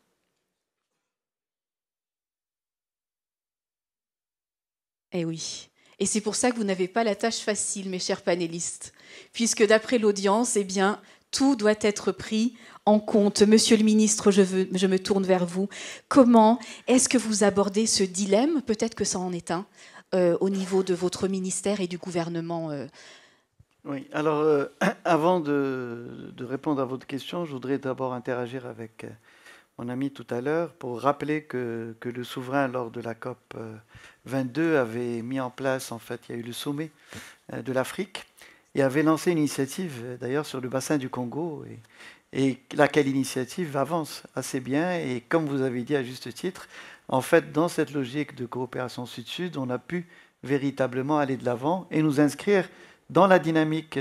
Eh oui. Et c'est pour ça que vous n'avez pas la tâche facile, mes chers panélistes, puisque d'après l'audience, eh bien, tout doit être pris en compte. Monsieur le ministre, je me tourne vers vous. Comment est-ce que vous abordez ce dilemme? Peut-être que ça en est un, au niveau de votre ministère et du gouvernement. Oui, alors, avant de répondre à votre question, je voudrais d'abord interagir avec mon ami tout à l'heure pour rappeler que le souverain, lors de la COP 22, avait mis en place, en fait, il y a eu le sommet de l'Afrique, et avait lancé une initiative, d'ailleurs, sur le bassin du Congo, et laquelle initiative avance assez bien, et comme vous avez dit à juste titre, en fait, dans cette logique de coopération sud-sud, on a pu véritablement aller de l'avant et nous inscrire dans la dynamique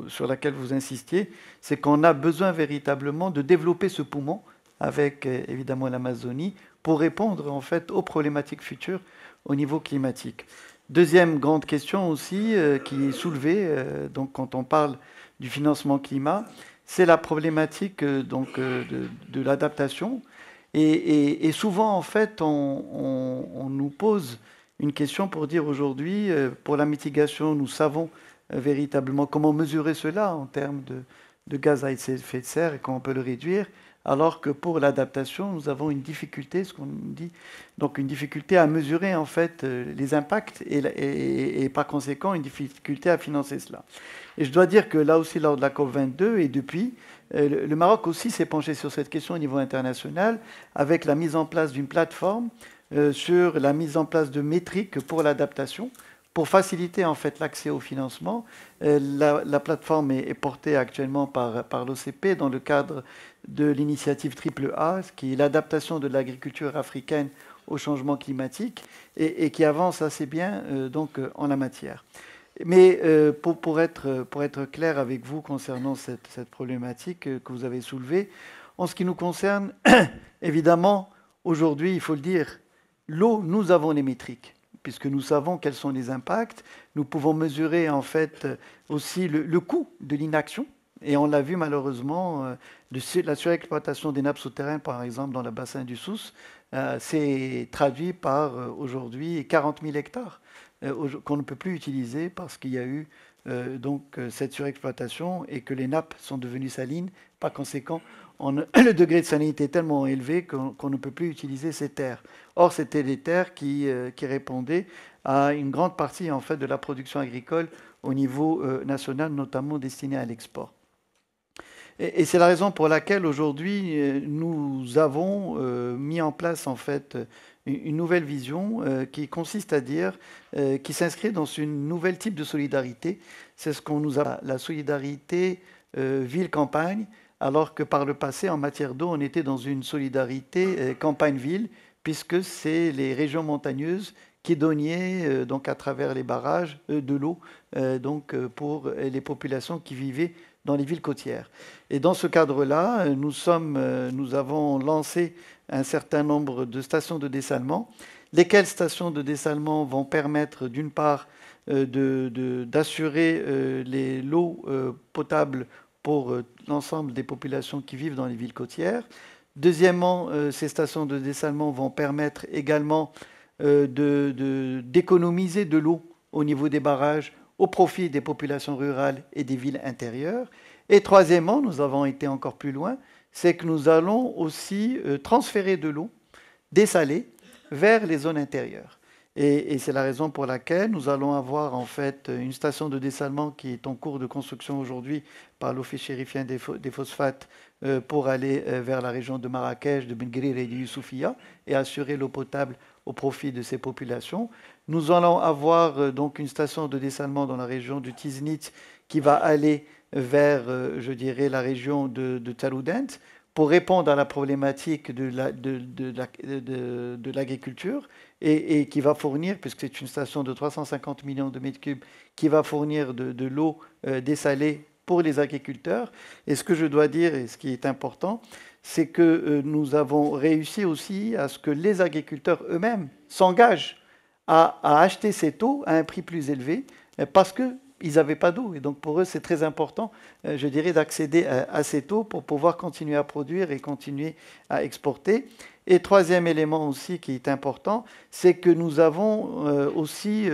sur laquelle vous insistiez, c'est qu'on a besoin véritablement de développer ce poumon avec évidemment l'Amazonie pour répondre en fait aux problématiques futures au niveau climatique. Deuxième grande question aussi qui est soulevée donc quand on parle du financement climat, c'est la problématique de l'adaptation et souvent en fait on nous pose une question pour dire aujourd'hui, pour la mitigation, nous savons véritablement comment mesurer cela en termes de gaz à effet de serre et comment on peut le réduire, alors que pour l'adaptation, nous avons une difficulté, ce qu'on dit, donc une difficulté à mesurer en fait les impacts et par conséquent une difficulté à financer cela. Et je dois dire que là aussi, lors de la COP22 et depuis, le Maroc aussi s'est penché sur cette question au niveau international avec la mise en place d'une plateforme sur la mise en place de métriques pour l'adaptation, pour faciliter en fait l'accès au financement. La plateforme est portée actuellement par l'OCP dans le cadre de l'initiative AAA, qui est l'adaptation de l'agriculture africaine au changement climatique, et qui avance assez bien donc en la matière. Mais pour être clair avec vous concernant cette problématique que vous avez soulevée, en ce qui nous concerne, évidemment, aujourd'hui, il faut le dire, l'eau, nous avons les métriques, puisque nous savons quels sont les impacts. Nous pouvons mesurer en fait aussi le coût de l'inaction. Et on l'a vu malheureusement, la surexploitation des nappes souterraines, par exemple, dans le bassin du Souss, c'est traduit par aujourd'hui 40 000 hectares qu'on ne peut plus utiliser parce qu'il y a eu cette surexploitation et que les nappes sont devenues salines. Par conséquent, le degré de salinité est tellement élevé qu'on ne peut plus utiliser ces terres. Or, c'était des terres qui répondaient à une grande partie en fait, de la production agricole au niveau national, notamment destinée à l'export. Et c'est la raison pour laquelle aujourd'hui, nous avons mis en place en fait, une nouvelle vision qui consiste à dire, qui s'inscrit dans une nouvelle type de solidarité. C'est ce qu'on nous appelle la solidarité ville-campagne, alors que par le passé, en matière d'eau, on était dans une solidarité campagne-ville, puisque c'est les régions montagneuses donniez donc à travers les barrages de l'eau pour les populations qui vivaient dans les villes côtières. Et dans ce cadre-là, nous avons lancé un certain nombre de stations de dessalement, lesquelles stations de dessalement vont permettre d'une part d'assurer l'eau potable pour l'ensemble des populations qui vivent dans les villes côtières. Deuxièmement, ces stations de dessalement vont permettre également d'économiser de l'eau au niveau des barrages au profit des populations rurales et des villes intérieures. Et troisièmement, nous avons été encore plus loin, c'est que nous allons aussi transférer de l'eau dessalée vers les zones intérieures. Et c'est la raison pour laquelle nous allons avoir en fait une station de dessalement qui est en cours de construction aujourd'hui par l'Office chérifien des phosphates pour aller vers la région de Marrakech, de Ben Guerir et de Youssoufia et assurer l'eau potable au profit de ces populations. Nous allons avoir donc une station de dessalement dans la région du Tiznit qui va aller vers, je dirais, la région de Taroudant pour répondre à la problématique de l'agriculture et qui va fournir, puisque c'est une station de 350 millions de mètres cubes, qui va fournir de l'eau dessalée pour les agriculteurs. Et ce que je dois dire, et ce qui est important, c'est que nous avons réussi aussi à ce que les agriculteurs eux-mêmes s'engagent à acheter cette eau à un prix plus élevé parce qu'ils n'avaient pas d'eau. Et donc pour eux, c'est très important, je dirais, d'accéder à cette eau pour pouvoir continuer à produire et continuer à exporter. Et troisième élément aussi qui est important, c'est que nous avons aussi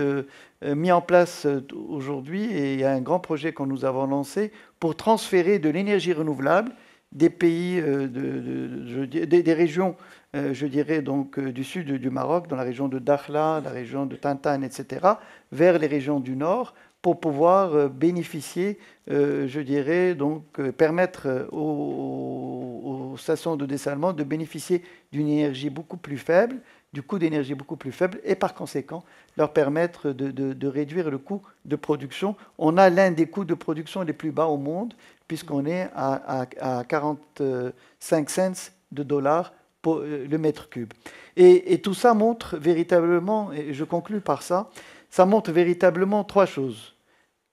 mis en place aujourd'hui, et il y a un grand projet que nous avons lancé pour transférer de l'énergie renouvelable des pays, des régions, je dirais, donc, du sud du Maroc, dans la région de Dakhla, la région de Tintan, etc., vers les régions du nord, pour pouvoir bénéficier, je dirais, donc permettre aux stations de dessalement de bénéficier d'une énergie beaucoup plus faible, du coût d'énergie beaucoup plus faible, et par conséquent leur permettre de réduire le coût de production. On a l'un des coûts de production les plus bas au monde, puisqu'on est à 45 cents de dollars pour le mètre cube. Et tout ça montre véritablement, et je conclus par ça, ça montre véritablement trois choses.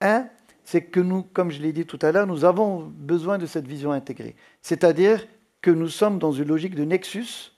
Un, c'est que nous, comme je l'ai dit tout à l'heure, nous avons besoin de cette vision intégrée. C'est-à-dire que nous sommes dans une logique de nexus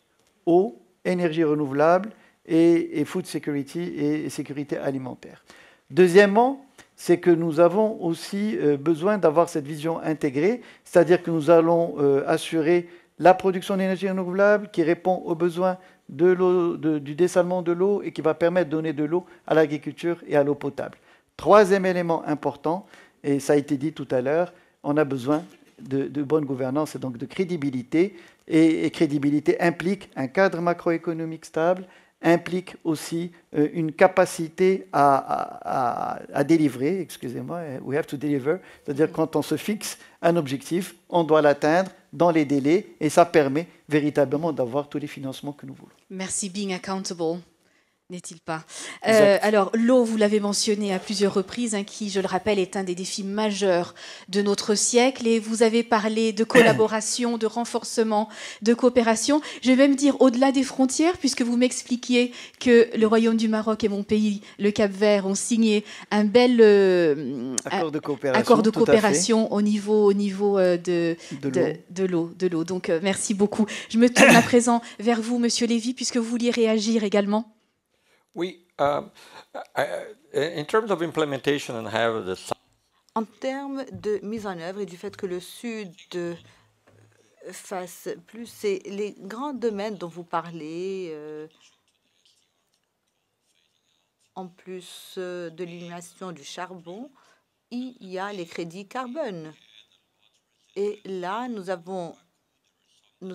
eau, énergie renouvelable et food security et sécurité alimentaire. Deuxièmement, c'est que nous avons aussi besoin d'avoir cette vision intégrée, c'est-à-dire que nous allons assurer la production d'énergie renouvelable qui répond aux besoins de l'eau, du dessalement de l'eau et qui va permettre de donner de l'eau à l'agriculture et à l'eau potable. Troisième élément important, et ça a été dit tout à l'heure, on a besoin de bonne gouvernance et donc de crédibilité. Et crédibilité implique un cadre macroéconomique stable, implique aussi une capacité à délivrer, excusez-moi, we have to deliver, c'est-à-dire quand on se fixe un objectif, on doit l'atteindre dans les délais et ça permet véritablement d'avoir tous les financements que nous voulons. Merci, being accountable. N'est-il pas Alors, l'eau, vous l'avez mentionné à plusieurs reprises, qui, je le rappelle, est un des défis majeurs de notre siècle. Et vous avez parlé de collaboration, de renforcement, de coopération. Je vais même dire au-delà des frontières, puisque vous m'expliquiez que le Royaume du Maroc et mon pays, le Cap-Vert, ont signé un bel accord de coopération au niveau de l'eau. Donc, merci beaucoup. Je me tourne à présent vers vous, Monsieur Lévy, puisque vous vouliez réagir également. Oui, in terms of implementation and how the... En termes de mise en œuvre et du fait que le Sud fasse plus, c'est les grands domaines dont vous parlez, en plus de l'élimination du charbon, il y a les crédits carbone. Et là, nous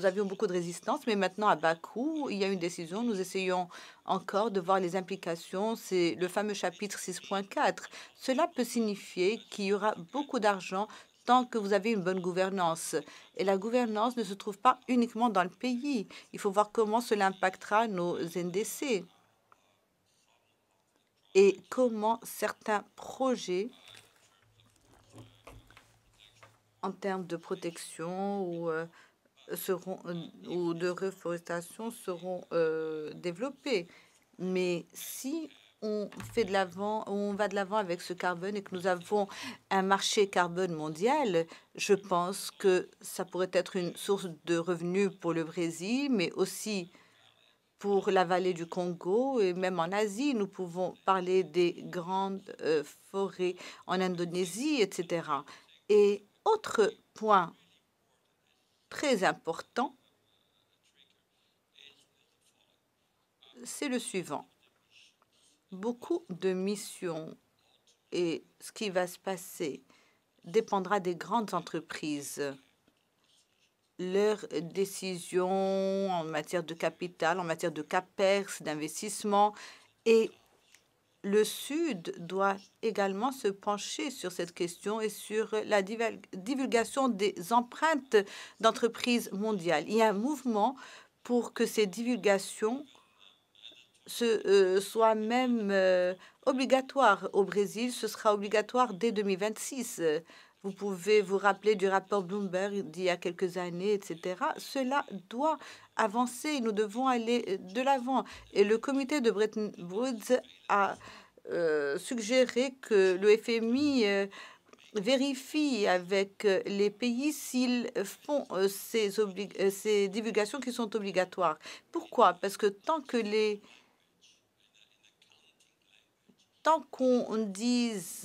avions beaucoup de résistance, mais maintenant à Bakou, il y a une décision. Nous essayons encore de voir les implications. C'est le fameux chapitre 6.4. Cela peut signifier qu'il y aura beaucoup d'argent tant que vous avez une bonne gouvernance. Et la gouvernance ne se trouve pas uniquement dans le pays. Il faut voir comment cela impactera nos NDC et comment certains projets en termes de protection ou de reforestation seront développés. Mais si on fait de l'avant, on va de l'avant avec ce carbone et que nous avons un marché carbone mondial, je pense que ça pourrait être une source de revenus pour le Brésil, mais aussi pour la vallée du Congo et même en Asie. Nous pouvons parler des grandes forêts en Indonésie, etc. Et autre point très important, c'est le suivant. Beaucoup de missions et ce qui va se passer dépendra des grandes entreprises. Leurs décisions en matière de capital, en matière de CAPEX, d'investissement. Et le Sud doit également se pencher sur cette question et sur la divulgation des empreintes d'entreprises mondiales. Il y a un mouvement pour que ces divulgations soient même obligatoires. Au Brésil, ce sera obligatoire dès 2026. Vous pouvez vous rappeler du rapport Bloomberg d'il y a quelques années, etc. Cela doit avancer. Nous devons aller de l'avant. Et le comité de Bretton Woods a suggéré que le FMI vérifie avec les pays s'ils font ces divulgations qui sont obligatoires. Pourquoi? Parce que tant qu'on dise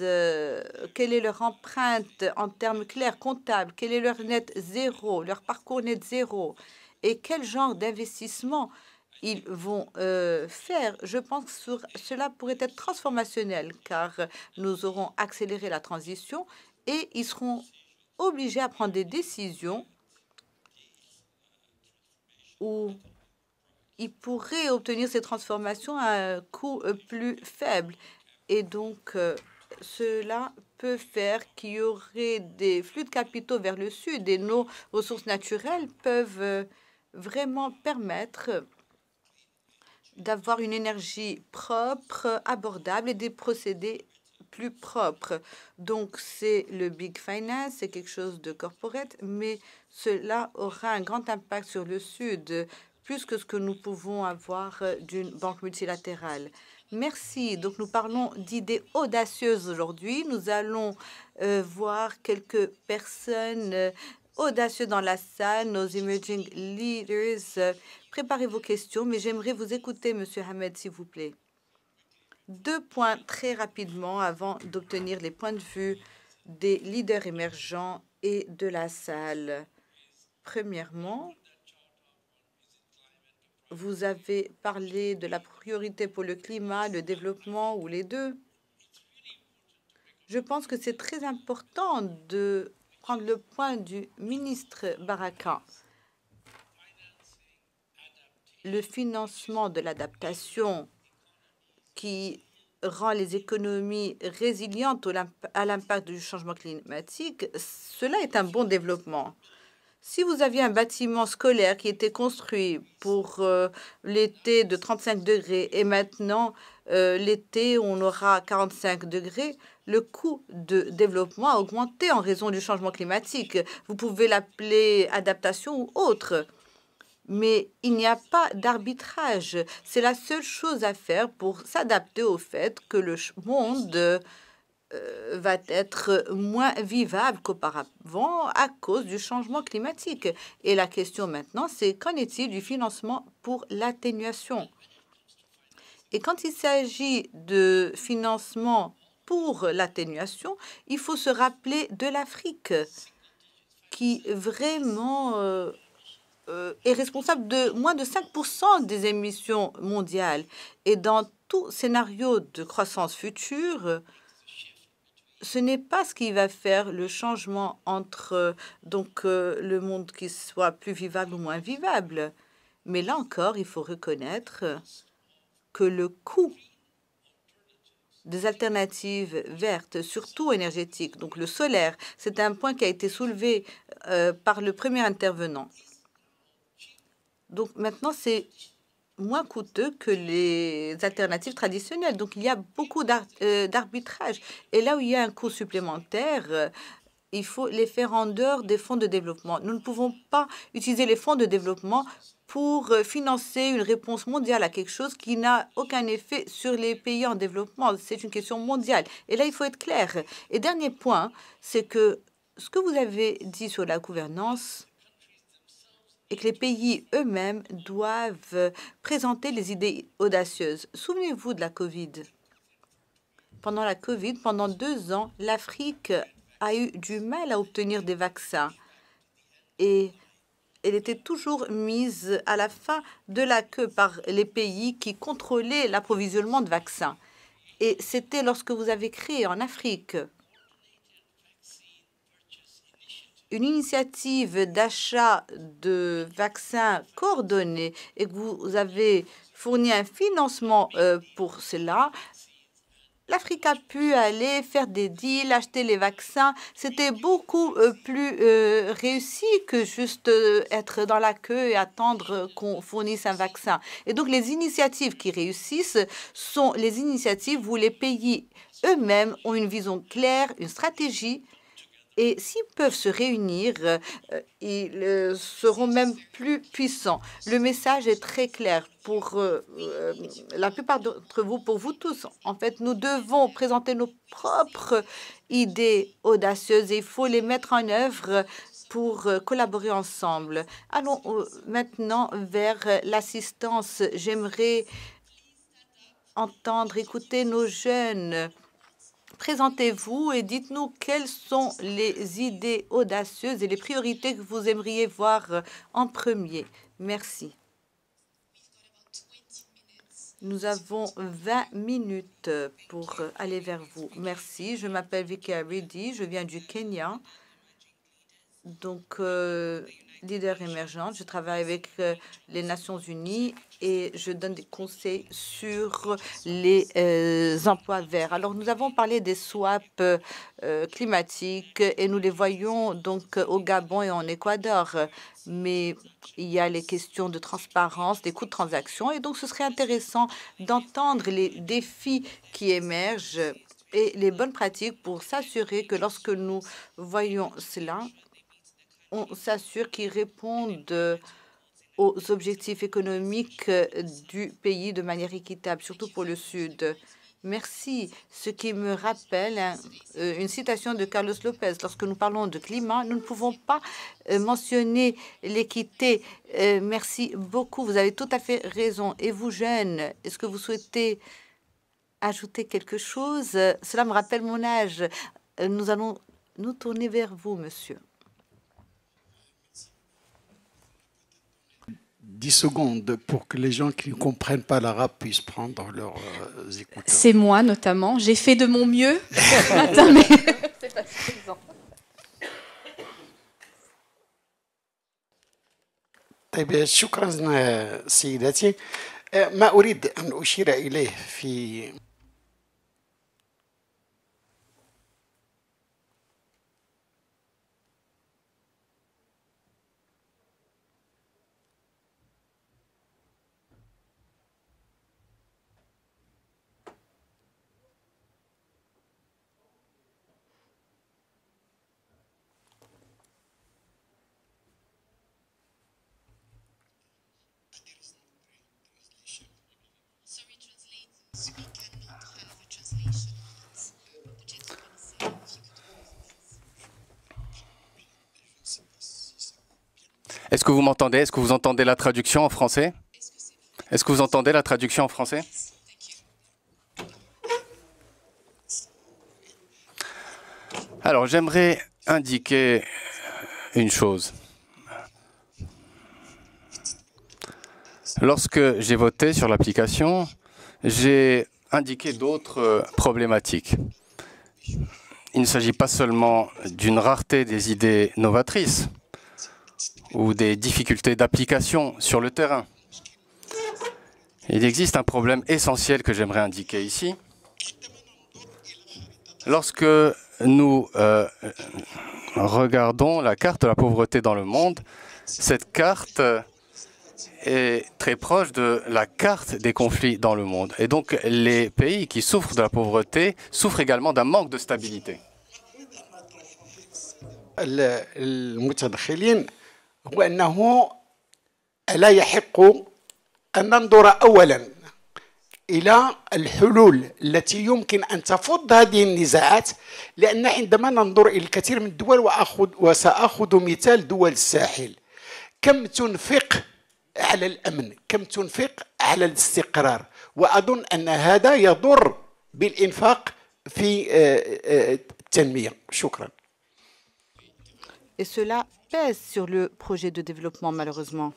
quelle est leur empreinte en termes clairs, comptables, quel est leur net zéro, leur parcours net zéro, et quel genre d'investissement ils vont faire, je pense que cela pourrait être transformationnel, car nous aurons accéléré la transition et ils seront obligés à prendre des décisions où ils pourraient obtenir ces transformations à un coût plus faible. Et donc, cela peut faire qu'il y aurait des flux de capitaux vers le sud et nos ressources naturelles peuvent vraiment permettre d'avoir une énergie propre, abordable et des procédés plus propres. Donc, c'est le Big Finance, c'est quelque chose de corporate, mais cela aura un grand impact sur le Sud, plus que ce que nous pouvons avoir d'une banque multilatérale. Merci. Donc, nous parlons d'idées audacieuses aujourd'hui. Nous allons voir quelques personnes audacieuses dans la salle, nos emerging leaders. Préparez vos questions, mais j'aimerais vous écouter, Monsieur Hamed, s'il vous plaît. 2 points très rapidement avant d'obtenir les points de vue des leaders émergents et de la salle. Premièrement, vous avez parlé de la priorité pour le climat, le développement ou les deux. Je pense que c'est très important de prendre le point du ministre Baraka. Le financement de l'adaptation qui rend les économies résilientes à l'impact du changement climatique, cela est un bon développement. Si vous aviez un bâtiment scolaire qui était construit pour l'été de 35 degrés et maintenant l'été on aura 45 degrés, le coût de développement a augmenté en raison du changement climatique. Vous pouvez l'appeler adaptation ou autre. Mais il n'y a pas d'arbitrage. C'est la seule chose à faire pour s'adapter au fait que le monde va être moins vivable qu'auparavant à cause du changement climatique. Et la question maintenant, c'est qu'en est-il du financement pour l'atténuation? Et quand il s'agit de financement pour l'atténuation, il faut se rappeler de l'Afrique qui vraiment est responsable de moins de 5% des émissions mondiales. Et dans tout scénario de croissance future, ce n'est pas ce qui va faire le changement entre le monde qui soit plus vivable ou moins vivable. Mais là encore, il faut reconnaître que le coût des alternatives vertes, surtout énergétiques, donc le solaire, c'est un point qui a été soulevé par le premier intervenant. Donc maintenant, c'est moins coûteux que les alternatives traditionnelles. Donc il y a beaucoup d'arbitrage. Et là où il y a un coût supplémentaire, il faut les faire en dehors des fonds de développement. Nous ne pouvons pas utiliser les fonds de développement pour financer une réponse mondiale à quelque chose qui n'a aucun effet sur les pays en développement. C'est une question mondiale. Et là, il faut être clair. Et dernier point, c'est que ce que vous avez dit sur la gouvernance et que les pays eux-mêmes doivent présenter les idées audacieuses. Souvenez-vous de la Covid. Pendant la Covid, pendant 2 ans, l'Afrique a eu du mal à obtenir des vaccins. Et elle était toujours mise à la fin de la queue par les pays qui contrôlaient l'approvisionnement de vaccins. Et c'était lorsque vous avez créé en Afrique une initiative d'achat de vaccins coordonnés et que vous avez fourni un financement pour cela, l'Afrique a pu aller faire des deals, acheter les vaccins. C'était beaucoup plus réussi que juste être dans la queue et attendre qu'on fournisse un vaccin. Et donc, les initiatives qui réussissent sont les initiatives où les pays eux-mêmes ont une vision claire, une stratégie. Et s'ils peuvent se réunir, ils seront même plus puissants. Le message est très clair pour la plupart d'entre vous, pour vous tous. En fait, nous devons présenter nos propres idées audacieuses et il faut les mettre en œuvre pour collaborer ensemble. Allons maintenant vers l'assistance. J'aimerais entendre, écouter nos jeunes. Présentez-vous et dites-nous quelles sont les idées audacieuses et les priorités que vous aimeriez voir en premier. Merci. Nous avons 20 minutes pour aller vers vous. Merci. Je m'appelle Vicky Reddy. Je viens du Kenya. Donc, leader émergente. Je travaille avec les Nations Unies et je donne des conseils sur les emplois verts. Alors, nous avons parlé des swaps climatiques et nous les voyons donc au Gabon et en Équateur. Mais il y a les questions de transparence, des coûts de transaction. Et donc, ce serait intéressant d'entendre les défis qui émergent et les bonnes pratiques pour s'assurer que lorsque nous voyons cela, on s'assure qu'ils répondent aux objectifs économiques du pays de manière équitable, surtout pour le Sud. Merci. Ce qui me rappelle une citation de Carlos Lopez. Lorsque nous parlons de climat, nous ne pouvons pas mentionner l'équité. Merci beaucoup. Vous avez tout à fait raison. Et vous, jeunes, est-ce que vous souhaitez ajouter quelque chose? Cela me rappelle mon âge. Nous allons nous tourner vers vous, monsieur. 10 secondes pour que les gens qui ne comprennent pas l'arabe puissent prendre leurs écouteurs. C'est moi, notamment. J'ai fait de mon mieux ce matin, mais c'est pas suffisant. طيب شكرا سيداتي ما أريد أن أشير إليه في Est-ce que vous m'entendez? Est-ce que vous entendez la traduction en français? Est-ce que vous entendez la traduction en français? Alors, j'aimerais indiquer une chose. Lorsque j'ai voté sur l'application, j'ai indiqué d'autres problématiques. Il ne s'agit pas seulement d'une rareté des idées novatrices ou des difficultés d'application sur le terrain. Il existe un problème essentiel que j'aimerais indiquer ici. Lorsque nous regardons la carte de la pauvreté dans le monde, cette carte est très proche de la carte des conflits dans le monde. Et donc, les pays qui souffrent de la pauvreté souffrent également d'un manque de stabilité. المتدخلين هو أنه لا يحق أن ننظر أولا إلى الحلول التي يمكن أن تفض هذه النزاعات، لأن عندما ننظر إلى الكثير من الدول وسأخذ مثال دول الساحل، كم تنفق على الأمن، كم تنفق على الاستقرار، وأظن أن هذا يضر بالإنفاق في التنمية. شكرا. Et cela pèse sur le projet de développement, malheureusement.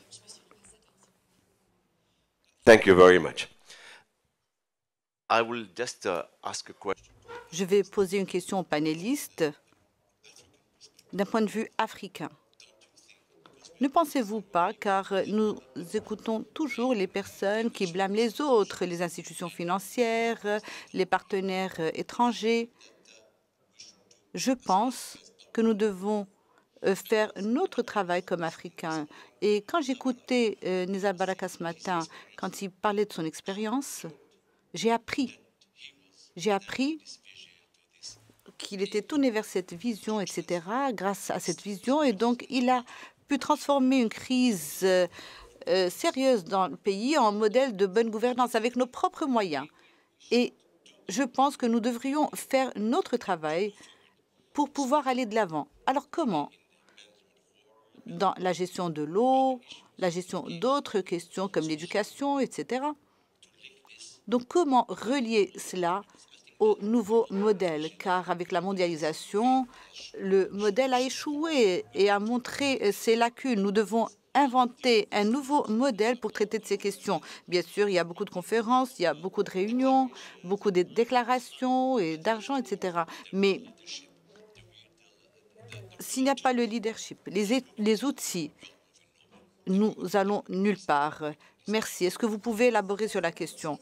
Thank you very much. I will just ask a question. Je vais poser une question aux panélistes d'un point de vue africain. Ne pensez-vous pas, car nous écoutons toujours les personnes qui blâment les autres, les institutions financières, les partenaires étrangers. Je pense que nous devons faire notre travail comme Africains. Et quand j'écoutais Nizar Baraka ce matin, quand il parlait de son expérience, j'ai appris qu'il était tourné vers cette vision, etc., grâce à cette vision. Et donc, il a pu transformer une crise sérieuse dans le pays en modèle de bonne gouvernance avec nos propres moyens. Et je pense que nous devrions faire notre travail pour pouvoir aller de l'avant. Alors, comment? Dans la gestion de l'eau, la gestion d'autres questions comme l'éducation, etc. Donc, comment relier cela au nouveau modèle? Car avec la mondialisation, le modèle a échoué et a montré ses lacunes. Nous devons inventer un nouveau modèle pour traiter de ces questions. Bien sûr, il y a beaucoup de conférences, il y a beaucoup de réunions, beaucoup de déclarations et d'argent, etc. Mais s'il n'y a pas le leadership, les outils, nous allons nulle part. Merci. Est-ce que vous pouvez élaborer sur la question?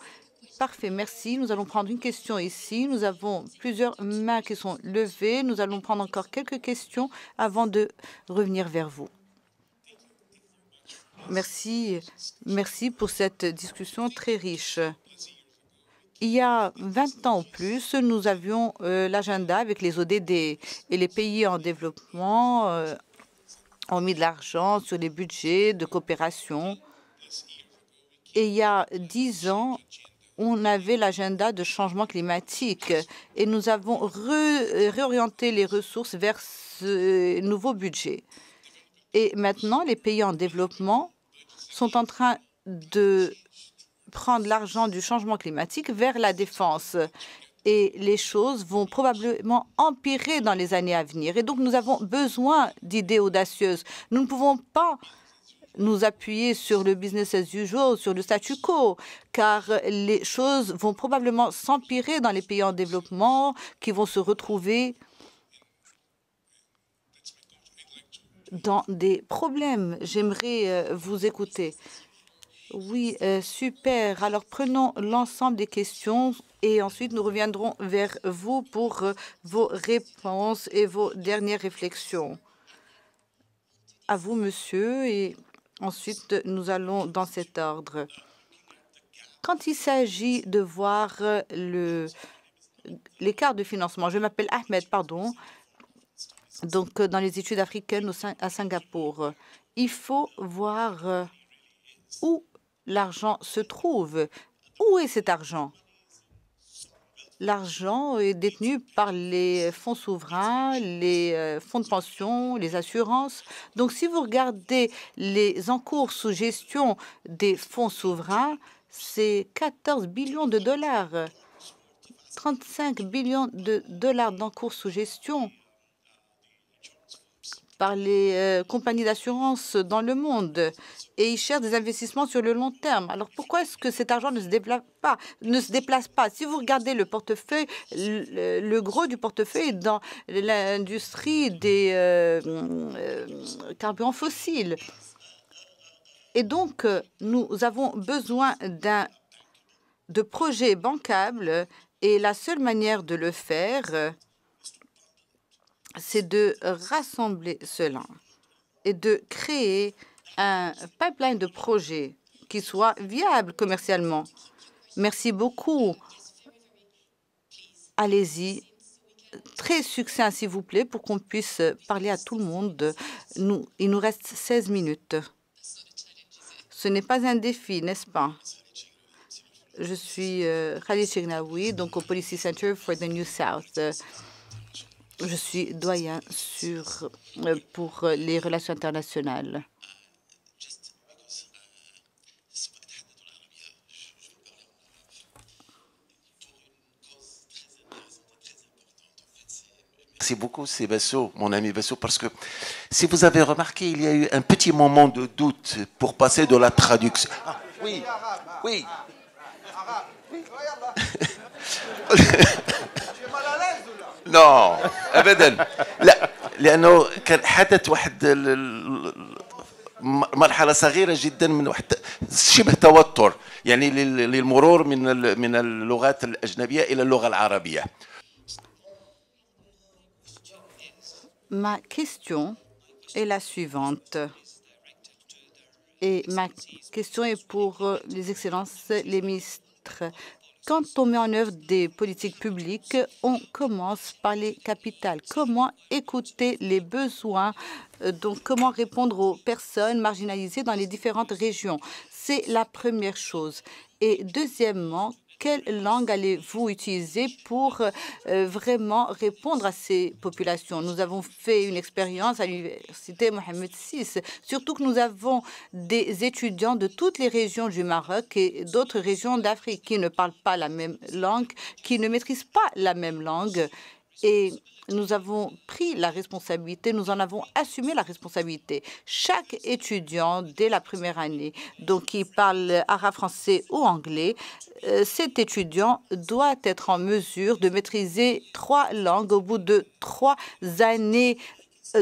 Parfait, merci. Nous allons prendre une question ici. Nous avons plusieurs mains qui sont levées. Nous allons prendre encore quelques questions avant de revenir vers vous. Merci. Merci pour cette discussion très riche. Il y a 20 ans ou plus, nous avions l'agenda avec les ODD et les pays en développement ont mis de l'argent sur les budgets de coopération. Et il y a 10 ans, on avait l'agenda de changement climatique et nous avons réorienté les ressources vers ce nouveau budget. Et maintenant, les pays en développement sont en train de prendre l'argent du changement climatique vers la défense. Et les choses vont probablement empirer dans les années à venir. Et donc, nous avons besoin d'idées audacieuses. Nous ne pouvons pas nous appuyer sur le business as usual, sur le statu quo, car les choses vont probablement s'empirer dans les pays en développement qui vont se retrouver dans des problèmes. J'aimerais vous écouter. Oui, super. Alors, prenons l'ensemble des questions et ensuite nous reviendrons vers vous pour vos réponses et vos dernières réflexions. À vous, monsieur, et ensuite nous allons dans cet ordre. Quand il s'agit de voir l'écart de financement, je m'appelle Ahmed, pardon, donc dans les études africaines à Singapour, il faut voir où l'argent se trouve. Où est cet argent? L'argent est détenu par les fonds souverains, les fonds de pension, les assurances. Donc, si vous regardez les encours sous gestion des fonds souverains, c'est 14 billions de dollars, 35 billions de dollars d'encours sous gestion par les compagnies d'assurance dans le monde. Et ils cherchent des investissements sur le long terme. Alors pourquoi est-ce que cet argent ne se déplace pas? Si vous regardez le portefeuille, le gros du portefeuille est dans l'industrie des carburants fossiles. Et donc, nous avons besoin de projets bancables et la seule manière de le faire, c'est de rassembler cela et de créer un pipeline de projets qui soit viable commercialement. Merci beaucoup. Allez-y. très succinct, s'il vous plaît, pour qu'on puisse parler à tout le monde. Il nous reste 16 minutes. Ce n'est pas un défi, n'est-ce pas? Je suis Khalid Chegnaoui, donc au Policy Center for the New South. Je suis doyen pour les relations internationales. Merci beaucoup, c'est Basso, mon ami Basso, parce que si vous avez remarqué, il y a eu un petit moment de doute pour passer de la traduction. Ah, oui, oui. Non, ابدا لا لانه كان حدث واحد مرحله صغيره جدا من واحد شبه توتر يعني للمرور من اللغات الاجنبيه الى اللغه العربيه. Ma question est la suivante. Et ma question est pour les excellences, les ministres. Quand on met en œuvre des politiques publiques, on commence par les capitales. Comment écouter les besoins, donc comment répondre aux personnes marginalisées dans les différentes régions? C'est la première chose. Et deuxièmement, quelle langue allez-vous utiliser pour vraiment répondre à ces populations? Nous avons fait une expérience à l'université Mohamed VI, surtout que nous avons des étudiants de toutes les régions du Maroc et d'autres régions d'Afrique qui ne parlent pas la même langue, qui ne maîtrisent pas la même langue. Et nous avons pris la responsabilité, nous en avons assumé la responsabilité. Chaque étudiant, dès la première année, donc qui parle arabe, français ou anglais, cet étudiant doit être en mesure de maîtriser 3 langues au bout de 3 années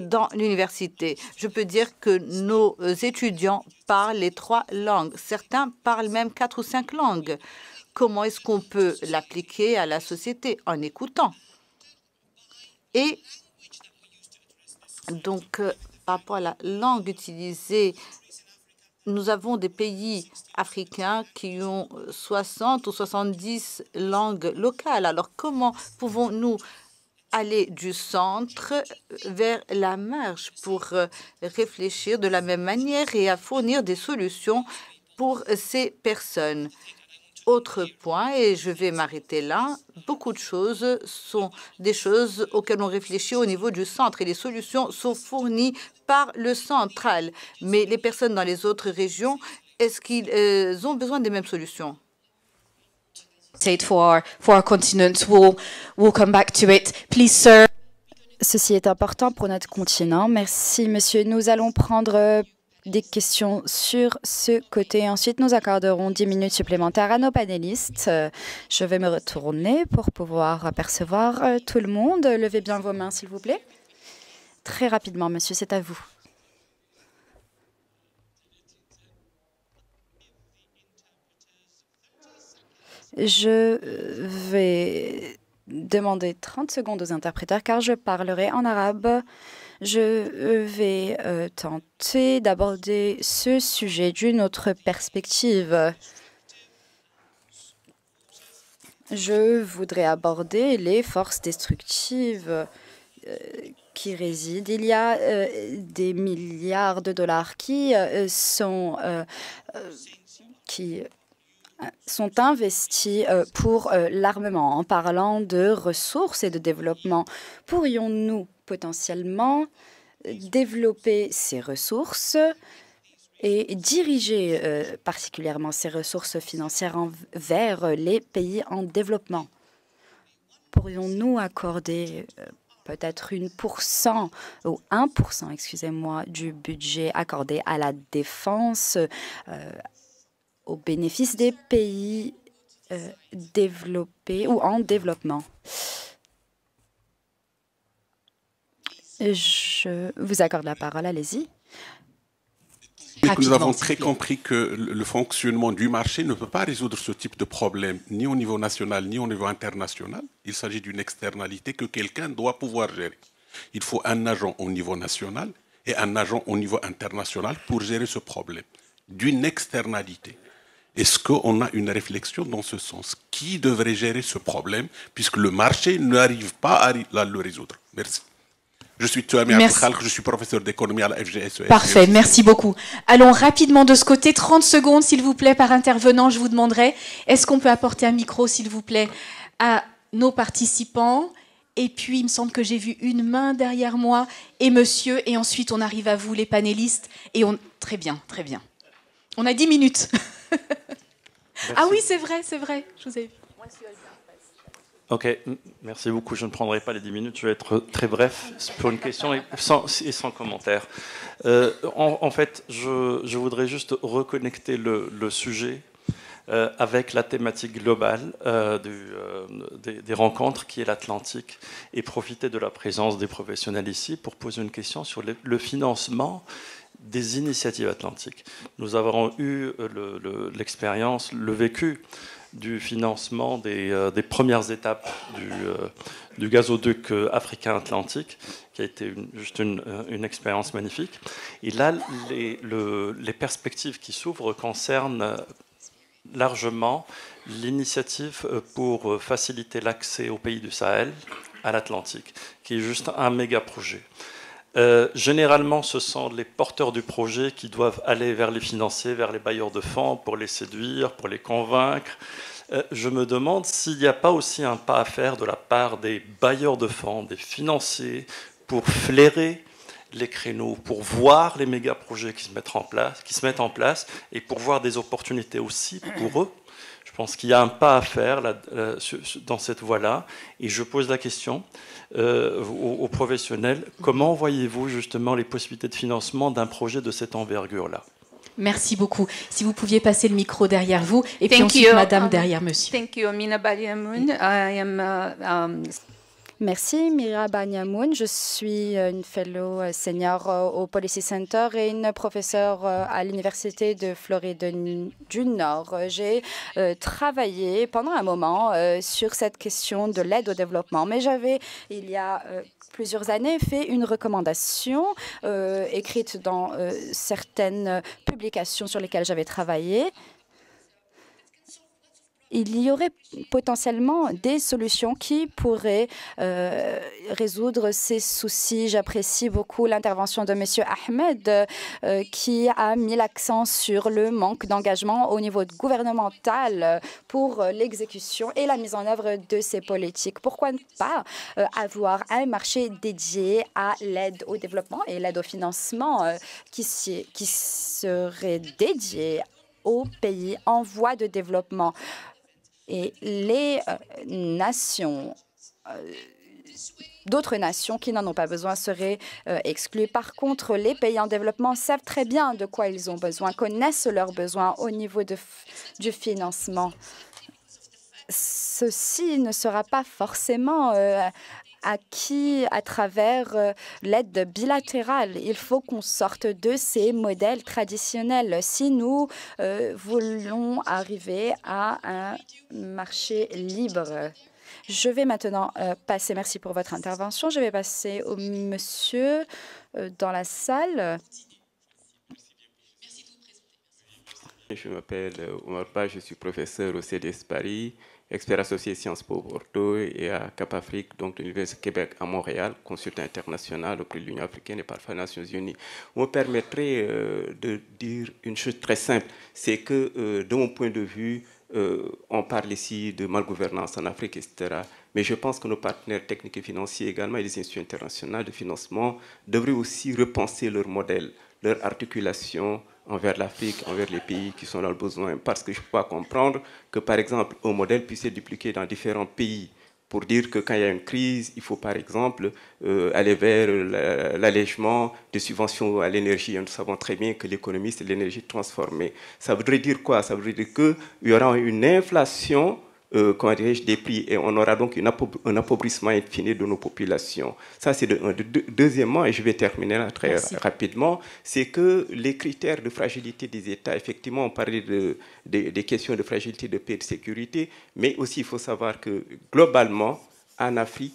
dans l'université. Je peux dire que nos étudiants parlent les 3 langues. Certains parlent même 4 ou 5 langues. Comment est-ce qu'on peut l'appliquer à la société? En écoutant. Et donc, par rapport à la langue utilisée, nous avons des pays africains qui ont 60 ou 70 langues locales. Alors, comment pouvons-nous aller du centre vers la marge pour réfléchir de la même manière et à fournir des solutions pour ces personnes? Autre point, et je vais m'arrêter là, beaucoup de choses sont des choses auxquelles on réfléchit au niveau du centre et les solutions sont fournies par le central. Mais les personnes dans les autres régions, est-ce qu'ils ont besoin des mêmes solutions? For our continent, we'll come back to it. Please, sir. Ceci est important pour notre continent. Merci, monsieur. Nous allons prendre des questions sur ce côté. Ensuite, nous accorderons 10 minutes supplémentaires à nos panélistes. Je vais me retourner pour pouvoir apercevoir tout le monde. Levez bien vos mains, s'il vous plaît. Très rapidement, monsieur, c'est à vous. Je vais demander 30 secondes aux interpréteurs car je parlerai en arabe. Je vais tenter d'aborder ce sujet d'une autre perspective. Je voudrais aborder les forces destructives qui résident. Il y a des milliards de dollars qui sont investis pour l'armement. En parlant de ressources et de développement, pourrions-nous potentiellement développer ces ressources et diriger particulièrement ces ressources financières vers les pays en développement? Pourrions-nous accorder peut-être 1% ou 1%, excusez-moi, du budget accordé à la défense au bénéfice des pays développés ou en développement? Je vous accorde la parole, allez-y. Nous avons très compris que le fonctionnement du marché ne peut pas résoudre ce type de problème, ni au niveau national, ni au niveau international. Il s'agit d'une externalité que quelqu'un doit pouvoir gérer. Il faut un agent au niveau national et un agent au niveau international pour gérer ce problème d'une externalité. Est-ce qu'on a une réflexion dans ce sens? Qui devrait gérer ce problème, puisque le marché n'arrive pas à le résoudre? Merci. Je suis Tuami Abdelkhalq, je suis professeur d'économie à la FGSES. Parfait, merci beaucoup. Allons rapidement de ce côté, 30 secondes s'il vous plaît par intervenant, je vous demanderai. Est-ce qu'on peut apporter un micro s'il vous plaît à nos participants? Et puis il me semble que j'ai vu une main derrière moi et monsieur, et ensuite on arrive à vous les panélistes. Et on... Très bien, très bien. On a 10 minutes. Ah oui, c'est vrai, je vous ai vu. Ok, merci beaucoup. Je ne prendrai pas les 10 minutes, je vais être très bref pour une question et sans commentaire. En fait, je voudrais juste reconnecter le sujet avec la thématique globale des rencontres qui est l'Atlantique et profiter de la présence des professionnels ici pour poser une question sur le financement des initiatives atlantiques. Nous avons eu l'expérience, le vécu du financement des premières étapes du gazoduc africain-atlantique, qui a été juste une expérience magnifique. Et là, les perspectives qui s'ouvrent concernent largement l'initiative pour faciliter l'accès aux pays du Sahel à l'Atlantique, qui est juste un méga projet. Généralement, ce sont les porteurs du projet qui doivent aller vers les financiers, vers les bailleurs de fonds, pour les séduire, pour les convaincre. Je me demande s'il n'y a pas aussi un pas à faire de la part des bailleurs de fonds, des financiers, pour flairer les créneaux, pour voir les méga-projets qui se mettent en place et pour voir des opportunités aussi pour eux. Je pense qu'il y a un pas à faire dans cette voie-là. Et je pose la question aux professionnels. Comment voyez-vous justement les possibilités de financement d'un projet de cette envergure-là? Merci beaucoup. Si vous pouviez passer le micro derrière vous, et puis ensuite madame derrière monsieur. Thank you, Mina Baliamoun. I am... Merci, Mira Banyamoun. Je suis une fellow senior au Policy Center et une professeure à l'Université de Floride du Nord. J'ai travaillé pendant un moment sur cette question de l'aide au développement, mais j'avais, il y a plusieurs années, fait une recommandation écrite dans certaines publications sur lesquelles j'avais travaillé. Il y aurait potentiellement des solutions qui pourraient résoudre ces soucis. J'apprécie beaucoup l'intervention de M. Ahmed qui a mis l'accent sur le manque d'engagement au niveau gouvernemental pour l'exécution et la mise en œuvre de ces politiques. Pourquoi ne pas avoir un marché dédié à l'aide au développement et l'aide au financement qui serait dédié aux pays en voie de développement? Et les nations, d'autres nations qui n'en ont pas besoin seraient exclues. Par contre, les pays en développement savent très bien de quoi ils ont besoin, connaissent leurs besoins au niveau du financement. Ceci ne sera pas forcément acquis à travers l'aide bilatérale. Il faut qu'on sorte de ces modèles traditionnels si nous voulons arriver à un marché libre. Je vais maintenant passer, merci pour votre intervention, je vais passer au monsieur dans la salle. Je m'appelle Omar Ba, je suis professeur au CDS Paris, expert associé Sciences Po Bordeaux et à Cap Afrique, donc de l'Université Québec à Montréal, consultant international auprès de l'Union africaine et parfois des Nations Unies. Vous me permettrez de dire une chose très simple, c'est que de mon point de vue, on parle ici de malgouvernance en Afrique, etc. Mais je pense que nos partenaires techniques et financiers également et les institutions internationales de financement devraient aussi repenser leur modèle, leur articulation envers l'Afrique, envers les pays qui sont dans le besoin. Parce que je ne peux pas comprendre que, par exemple, un modèle puisse être dupliqué dans différents pays pour dire que quand il y a une crise, il faut, par exemple, aller vers l'allègement des subventions à l'énergie. Nous savons très bien que l'économie, c'est l'énergie transformée. Ça voudrait dire quoi? Ça voudrait dire qu'il y aura une inflation comment dirais-je, des prix, et on aura donc un appauvrissement infini de nos populations. Ça, c'est deuxièmement, et je vais terminer là très rapidement, c'est que les critères de fragilité des États, effectivement, on parlait des questions de fragilité, de paix et de sécurité, mais aussi il faut savoir que globalement, en Afrique,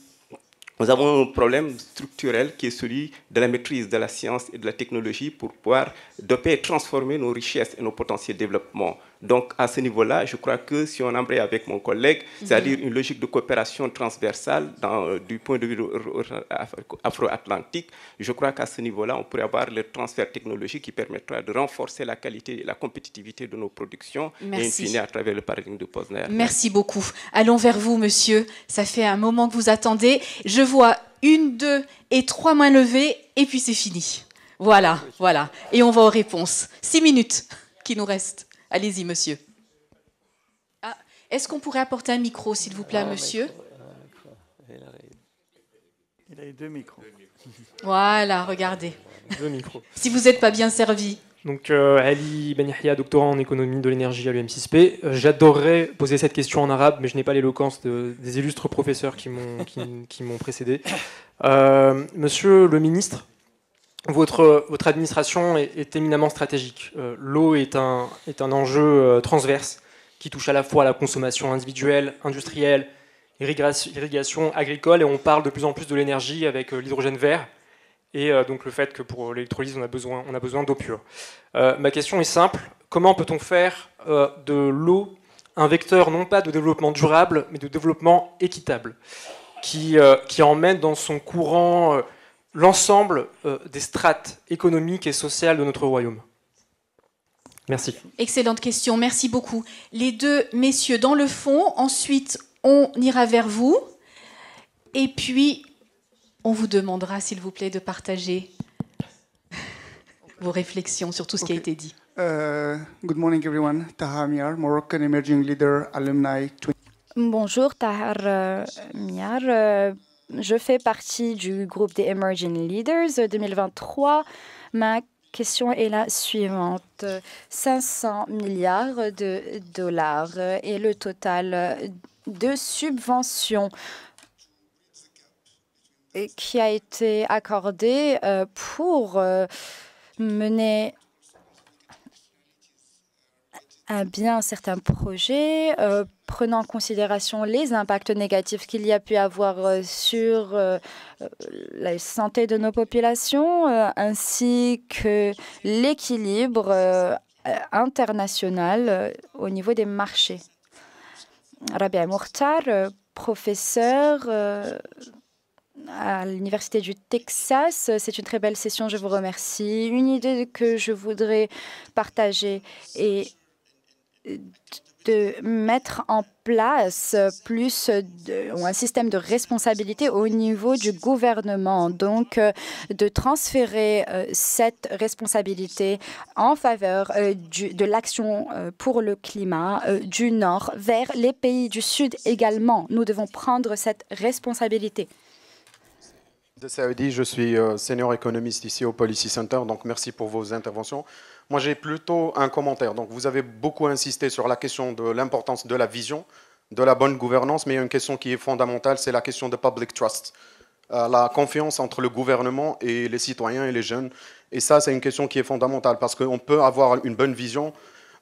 nous avons un problème structurel qui est celui de la maîtrise de la science et de la technologie pour pouvoir de paix transformer nos richesses et nos potentiels de développement. Donc, à ce niveau-là, je crois que si on embraye avec mon collègue, c'est-à-dire une logique de coopération transversale du point de vue afro-atlantique, je crois qu'à ce niveau-là, on pourrait avoir le transfert technologique qui permettra de renforcer la qualité et la compétitivité de nos productions et in fine à travers le paradigme de Posner. Merci beaucoup. Allons vers vous, monsieur. Ça fait un moment que vous attendez. Je vois 1, 2 et 3 mains levées et puis c'est fini. Voilà, voilà. Et on va aux réponses. 6 minutes qui nous restent. Allez-y, monsieur. Ah, est-ce qu'on pourrait apporter un micro, s'il vous plaît, monsieur? Il a eu 2 micros. Voilà, regardez. 2 micros. Si vous n'êtes pas bien servi. Donc, Ali Ben Yahya, doctorant en économie de l'énergie à l'UM6P. J'adorerais poser cette question en arabe, mais je n'ai pas l'éloquence des illustres professeurs qui m'ont précédé. Monsieur le ministre, votre administration est éminemment stratégique. L'eau est un enjeu transverse qui touche à la fois à la consommation individuelle, industrielle, irrigation agricole, et on parle de plus en plus de l'énergie avec l'hydrogène vert, et donc le fait que pour l'électrolyse, on a besoin d'eau pure. Ma question est simple. Comment peut-on faire de l'eau un vecteur non pas de développement durable, mais de développement équitable, qui emmène dans son courant l'ensemble des strates économiques et sociales de notre royaume? Merci. Excellente question, merci beaucoup. Les 2 messieurs dans le fond, ensuite on ira vers vous, et puis on vous demandera, s'il vous plaît, de partager vos réflexions sur tout ce qui a été dit. Good morning everyone, Tahar Miar, Moroccan Emerging Leader Alumni. Bonjour, Tahar Miar. Je fais partie du groupe des Emerging Leaders 2023. Ma question est la suivante. 500 milliards de dollars est le total de subventions qui a été accordé pour mener à bien certains projets, prenant en considération les impacts négatifs qu'il y a pu avoir sur la santé de nos populations, ainsi que l'équilibre international au niveau des marchés. Rabia Mourtar, professeur à l'Université du Texas. C'est une très belle session, je vous remercie. Une idée que je voudrais partager est de mettre en place plus un système de responsabilité au niveau du gouvernement, donc de transférer cette responsabilité en faveur de l'action pour le climat du Nord vers les pays du Sud également. Nous devons prendre cette responsabilité. De Saoudi, je suis senior économiste ici au Policy Center, donc merci pour vos interventions. Moi, j'ai plutôt un commentaire. Donc, vous avez beaucoup insisté sur la question de l'importance de la vision, de la bonne gouvernance, mais il y a une question qui est fondamentale, c'est la question de public trust, la confiance entre le gouvernement et les citoyens et les jeunes. Et ça, c'est une question qui est fondamentale parce qu'on peut avoir une bonne vision,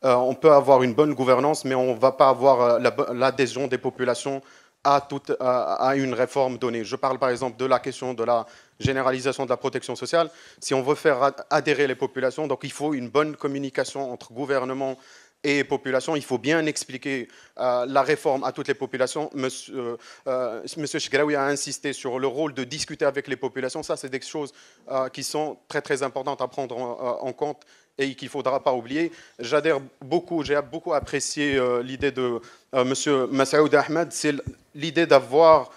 on peut avoir une bonne gouvernance, mais on ne va pas avoir l'adhésion des populations à une réforme donnée. Je parle par exemple de la question de la généralisation de la protection sociale. Si on veut faire adhérer les populations, donc il faut une bonne communication entre gouvernement et population. Il faut bien expliquer la réforme à toutes les populations. Monsieur Chegraoui a insisté sur le rôle de discuter avec les populations. Ça, c'est des choses qui sont très, très importantes à prendre en compte et qu'il ne faudra pas oublier. J'ai beaucoup apprécié l'idée de monsieur Massaoud Ahmed, c'est l'idée d'avoir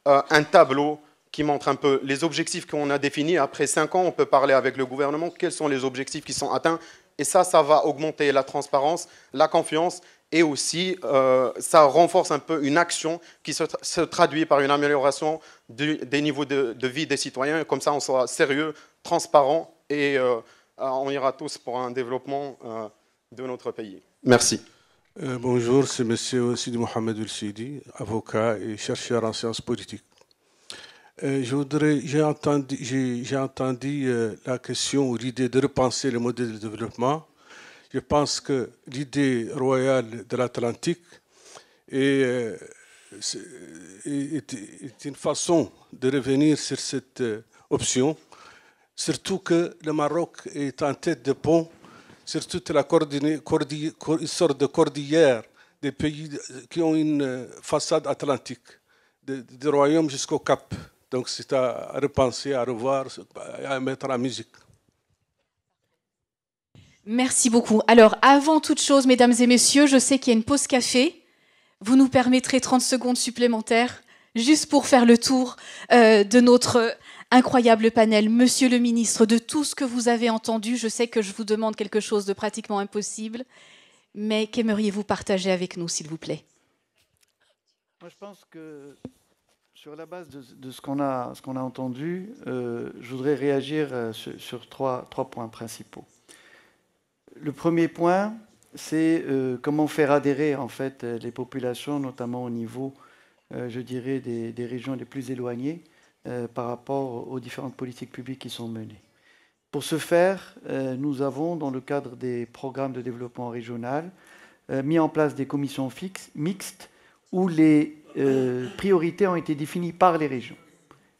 un tableau qui montre un peu les objectifs qu'on a définis. Après 5 ans, on peut parler avec le gouvernement, quels sont les objectifs qui sont atteints. Et ça va augmenter la transparence, la confiance, et aussi ça renforce un peu une action qui se traduit par une amélioration des niveaux de vie des citoyens. Comme ça, on sera sérieux, transparent, et on ira tous pour un développement de notre pays. Merci. Bonjour, c'est M. Sidi Mohamed El-Sidi, avocat et chercheur en sciences politiques. J'ai entendu la question ou l'idée de repenser le modèle de développement. Je pense que l'idée royale de l'Atlantique est une façon de revenir sur cette option, surtout que le Maroc est en tête de pont sur toute une sorte de cordillère des pays qui ont une façade atlantique, du royaume jusqu'au Cap. Donc c'est à repenser, à revoir, à mettre en musique. Merci beaucoup. Alors, avant toute chose, mesdames et messieurs, je sais qu'il y a une pause café. Vous nous permettrez 30 secondes supplémentaires, juste pour faire le tour de notre incroyable panel. Monsieur le ministre, de tout ce que vous avez entendu, je sais que je vous demande quelque chose de pratiquement impossible, mais qu'aimeriez-vous partager avec nous, s'il vous plaît? Moi, je pense que sur la base de ce qu'on a entendu, je voudrais réagir sur trois points principaux. Le premier point, c'est comment faire adhérer en fait les populations, notamment au niveau, je dirais, des régions les plus éloignées par rapport aux différentes politiques publiques qui sont menées. Pour ce faire, nous avons, dans le cadre des programmes de développement régional, mis en place des commissions mixtes où les priorités ont été définies par les régions.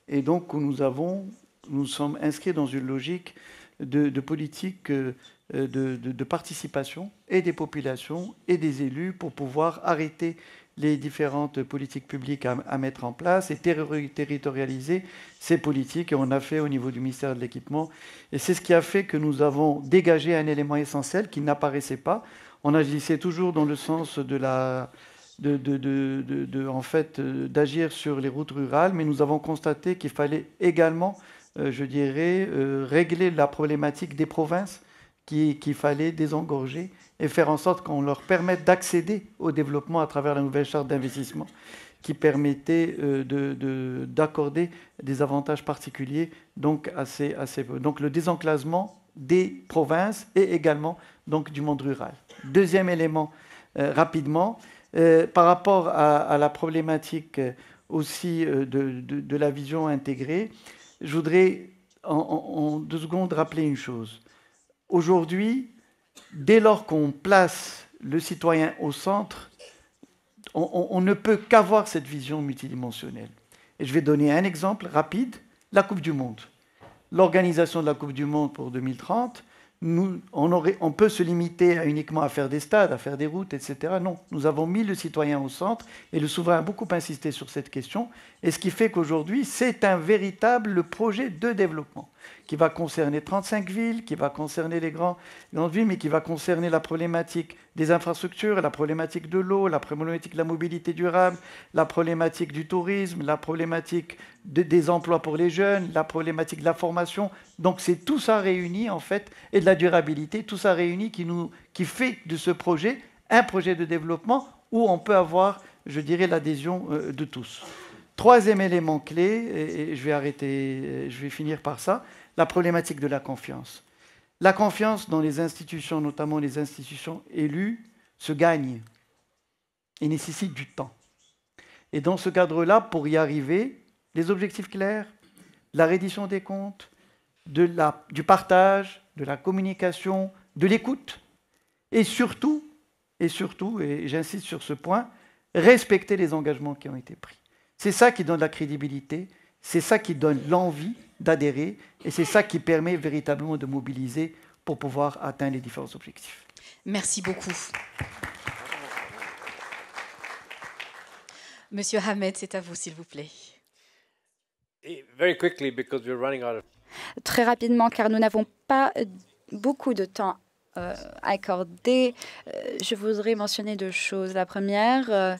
Et donc, nous sommes inscrits dans une logique de politique de participation et des populations et des élus pour pouvoir arrêter les différentes politiques publiques à mettre en place et territorialiser ces politiques. Et on a fait au niveau du ministère de l'Équipement. Et c'est ce qui a fait que nous avons dégagé un élément essentiel qui n'apparaissait pas. On agissait toujours dans le sens d'agir sur les routes rurales, mais nous avons constaté qu'il fallait également, je dirais, régler la problématique des provinces qu'il fallait désengorger et faire en sorte qu'on leur permette d'accéder au développement à travers la nouvelle charte d'investissement qui permettait d'accorder des avantages particuliers donc donc le désenclavement des provinces et également donc du monde rural. Deuxième élément, rapidement, par rapport à la problématique aussi de la vision intégrée, je voudrais en 2 secondes rappeler une chose. Aujourd'hui, dès lors qu'on place le citoyen au centre, on ne peut qu'avoir cette vision multidimensionnelle. Et je vais donner un exemple rapide, la Coupe du Monde. L'organisation de la Coupe du Monde pour 2030, on peut se limiter uniquement à faire des stades, à faire des routes, etc. Non, nous avons mis le citoyen au centre et le souverain a beaucoup insisté sur cette question. Et ce qui fait qu'aujourd'hui, c'est un véritable projet de développement qui va concerner 35 villes, qui va concerner les grandes villes, mais qui va concerner la problématique des infrastructures, la problématique de l'eau, la problématique de la mobilité durable, la problématique du tourisme, la problématique des emplois pour les jeunes, la problématique de la formation. Donc c'est tout ça réuni, en fait, et de la durabilité, tout ça réuni qui fait de ce projet un projet de développement où on peut avoir, je dirais, l'adhésion de tous. Troisième élément clé, et je vais finir par ça, la problématique de la confiance. La confiance dans les institutions, notamment les institutions élues, se gagne et nécessite du temps. Et dans ce cadre-là, pour y arriver, les objectifs clairs, la reddition des comptes, du partage, de la communication, de l'écoute, et surtout, et j'insiste sur ce point, respecter les engagements qui ont été pris. C'est ça qui donne la crédibilité, c'est ça qui donne l'envie d'adhérer, et c'est ça qui permet véritablement de mobiliser pour pouvoir atteindre les différents objectifs. Merci beaucoup. Monsieur Hamed, c'est à vous, s'il vous plaît. Très rapidement, car nous n'avons pas beaucoup de temps accordé, je voudrais mentionner 2 choses. La première,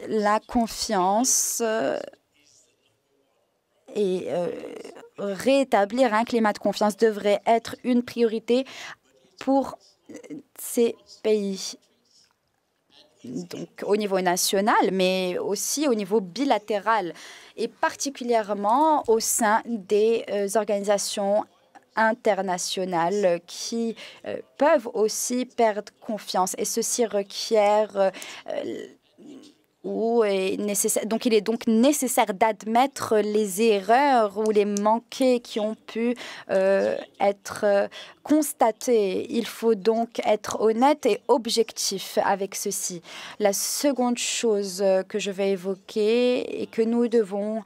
la confiance et rétablir un climat de confiance devrait être une priorité pour ces pays. Donc au niveau national, mais aussi au niveau bilatéral, et particulièrement au sein des organisations internationales qui peuvent aussi perdre confiance. Et ceci requiert donc il est donc nécessaire d'admettre les erreurs ou les manqués qui ont pu être constatés. Il faut donc être honnête et objectif avec ceci. La seconde chose que je vais évoquer est que nous devons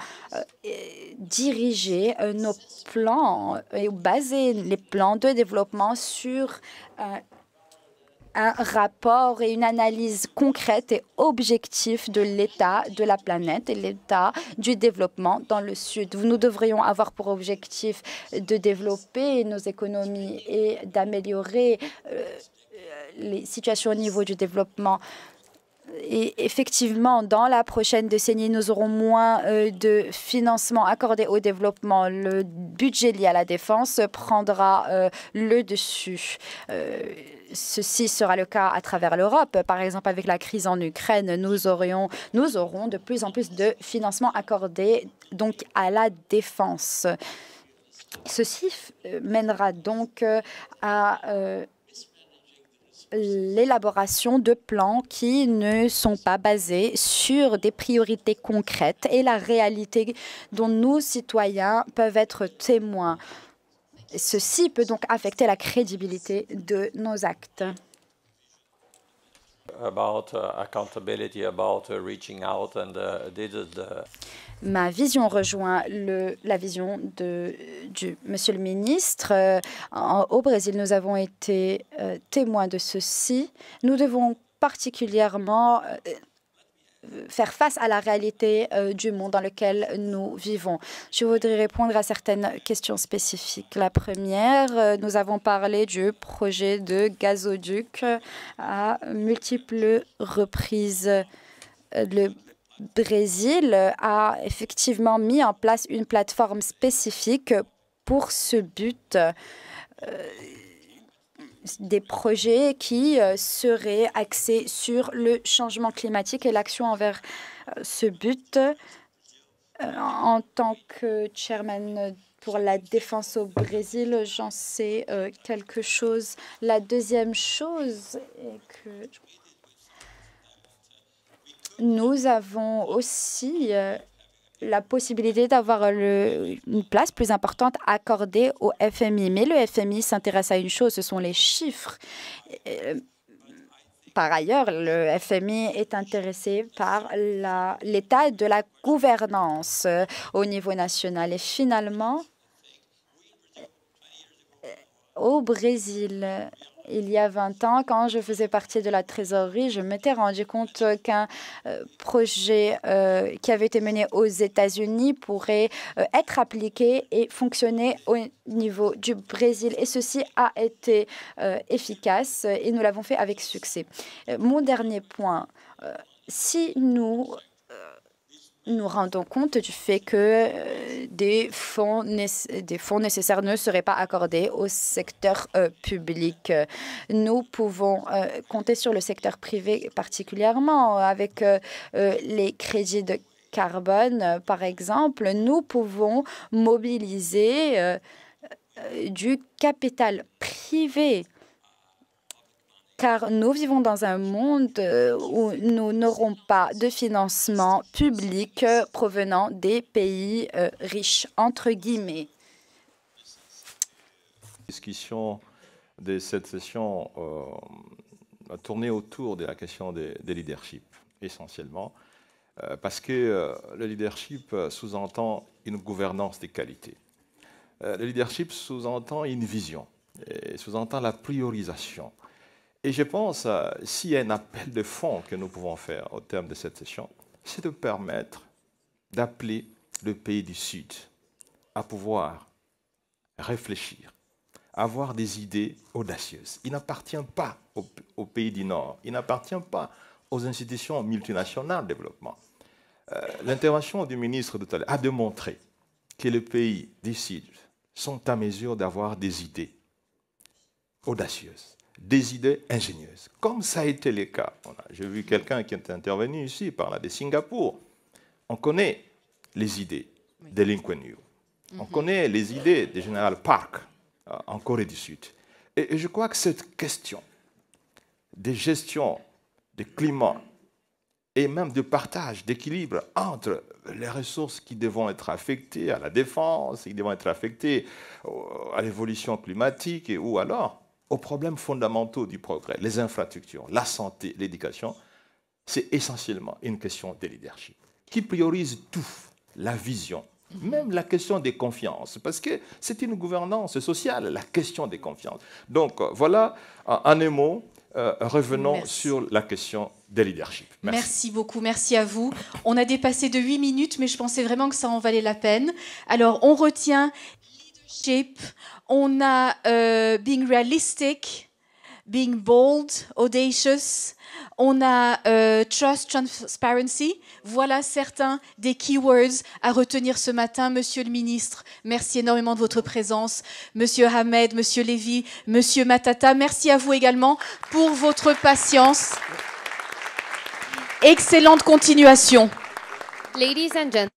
diriger nos plans et baser les plans de développement sur un rapport et une analyse concrète et objective de l'état de la planète et l'état du développement dans le Sud. Nous devrions avoir pour objectif de développer nos économies et d'améliorer les situations au niveau du développement. Et effectivement, dans la prochaine décennie, nous aurons moins de financement accordé au développement. Le budget lié à la défense prendra le dessus. Ceci sera le cas à travers l'Europe. Par exemple, avec la crise en Ukraine, nous aurons de plus en plus de financement accordé donc à la défense. Ceci mènera donc à l'élaboration de plans qui ne sont pas basés sur des priorités concrètes et la réalité dont nous, citoyens, peuvent être témoins. Ceci peut donc affecter la crédibilité de nos actes. About accountability, about reaching out, and this is the... Ma vision rejoint la vision du Monsieur le ministre. Au Brésil, nous avons été témoins de ceci. Nous devons particulièrement faire face à la réalité du monde dans lequel nous vivons. Je voudrais répondre à certaines questions spécifiques. La première, nous avons parlé du projet de gazoduc à multiples reprises. Le Brésil a effectivement mis en place une plateforme spécifique pour ce but. Des projets qui seraient axés sur le changement climatique et l'action envers ce but. En tant que chairman pour la défense au Brésil, j'en sais quelque chose. La deuxième chose est que nous avons aussi la possibilité d'avoir une place plus importante accordée au FMI. Mais le FMI s'intéresse à une chose, ce sont les chiffres. Par ailleurs, le FMI est intéressé par l'état de la gouvernance au niveau national. Et finalement, au Brésil, il y a 20 ans, quand je faisais partie de la trésorerie, je m'étais rendu compte qu'un projet qui avait été mené aux États-Unis pourrait être appliqué et fonctionner au niveau du Brésil. Et ceci a été efficace et nous l'avons fait avec succès. Mon dernier point, si nous rendons compte du fait que des fonds nécessaires ne seraient pas accordés au secteur public. Nous pouvons compter sur le secteur privé particulièrement avec les crédits de carbone, par exemple. Nous pouvons mobiliser du capital privé, car nous vivons dans un monde où nous n'aurons pas de financement public provenant des pays riches, entre guillemets. La discussion de cette session a tourné autour de la question des leadership, essentiellement, parce que le leadership sous-entend une gouvernance de qualité. Le leadership sous-entend une vision, et sous-entend la priorisation. Et je pense, s'il y a un appel de fond que nous pouvons faire au terme de cette session, c'est de permettre d'appeler le pays du Sud à pouvoir réfléchir, avoir des idées audacieuses. Il n'appartient pas au pays du Nord, il n'appartient pas aux institutions multinationales de développement. L'intervention du ministre tout à l'heure a démontré que les pays du Sud sont à mesure d'avoir des idées audacieuses, des idées ingénieuses, comme ça a été le cas. J'ai vu quelqu'un qui est intervenu ici, parler de Singapour. On connaît les idées de Lee Kuan Yew. On connaît les idées du général Park en Corée du Sud. Et je crois que cette question de gestion du climat et même de partage, d'équilibre entre les ressources qui devront être affectées à la défense, qui devront être affectées à l'évolution climatique ou alors aux problèmes fondamentaux du progrès, les infrastructures, la santé, l'éducation. C'est essentiellement une question de leadership qui priorise tout, la vision, même la question des confiances, parce que c'est une gouvernance sociale, la question des confiances. Donc voilà, en un mot, revenons sur la question des leadership. Merci beaucoup, merci à vous. On a dépassé de 8 minutes, mais je pensais vraiment que ça en valait la peine. Alors, on retient leadership, on a being realistic, being bold, audacious, on a trust, transparency. Voilà certains des keywords à retenir ce matin. Monsieur le ministre, merci énormément de votre présence. Monsieur Hamed, monsieur Lévy, monsieur Matata, merci à vous également pour votre patience. Excellente continuation. Ladies and gentlemen.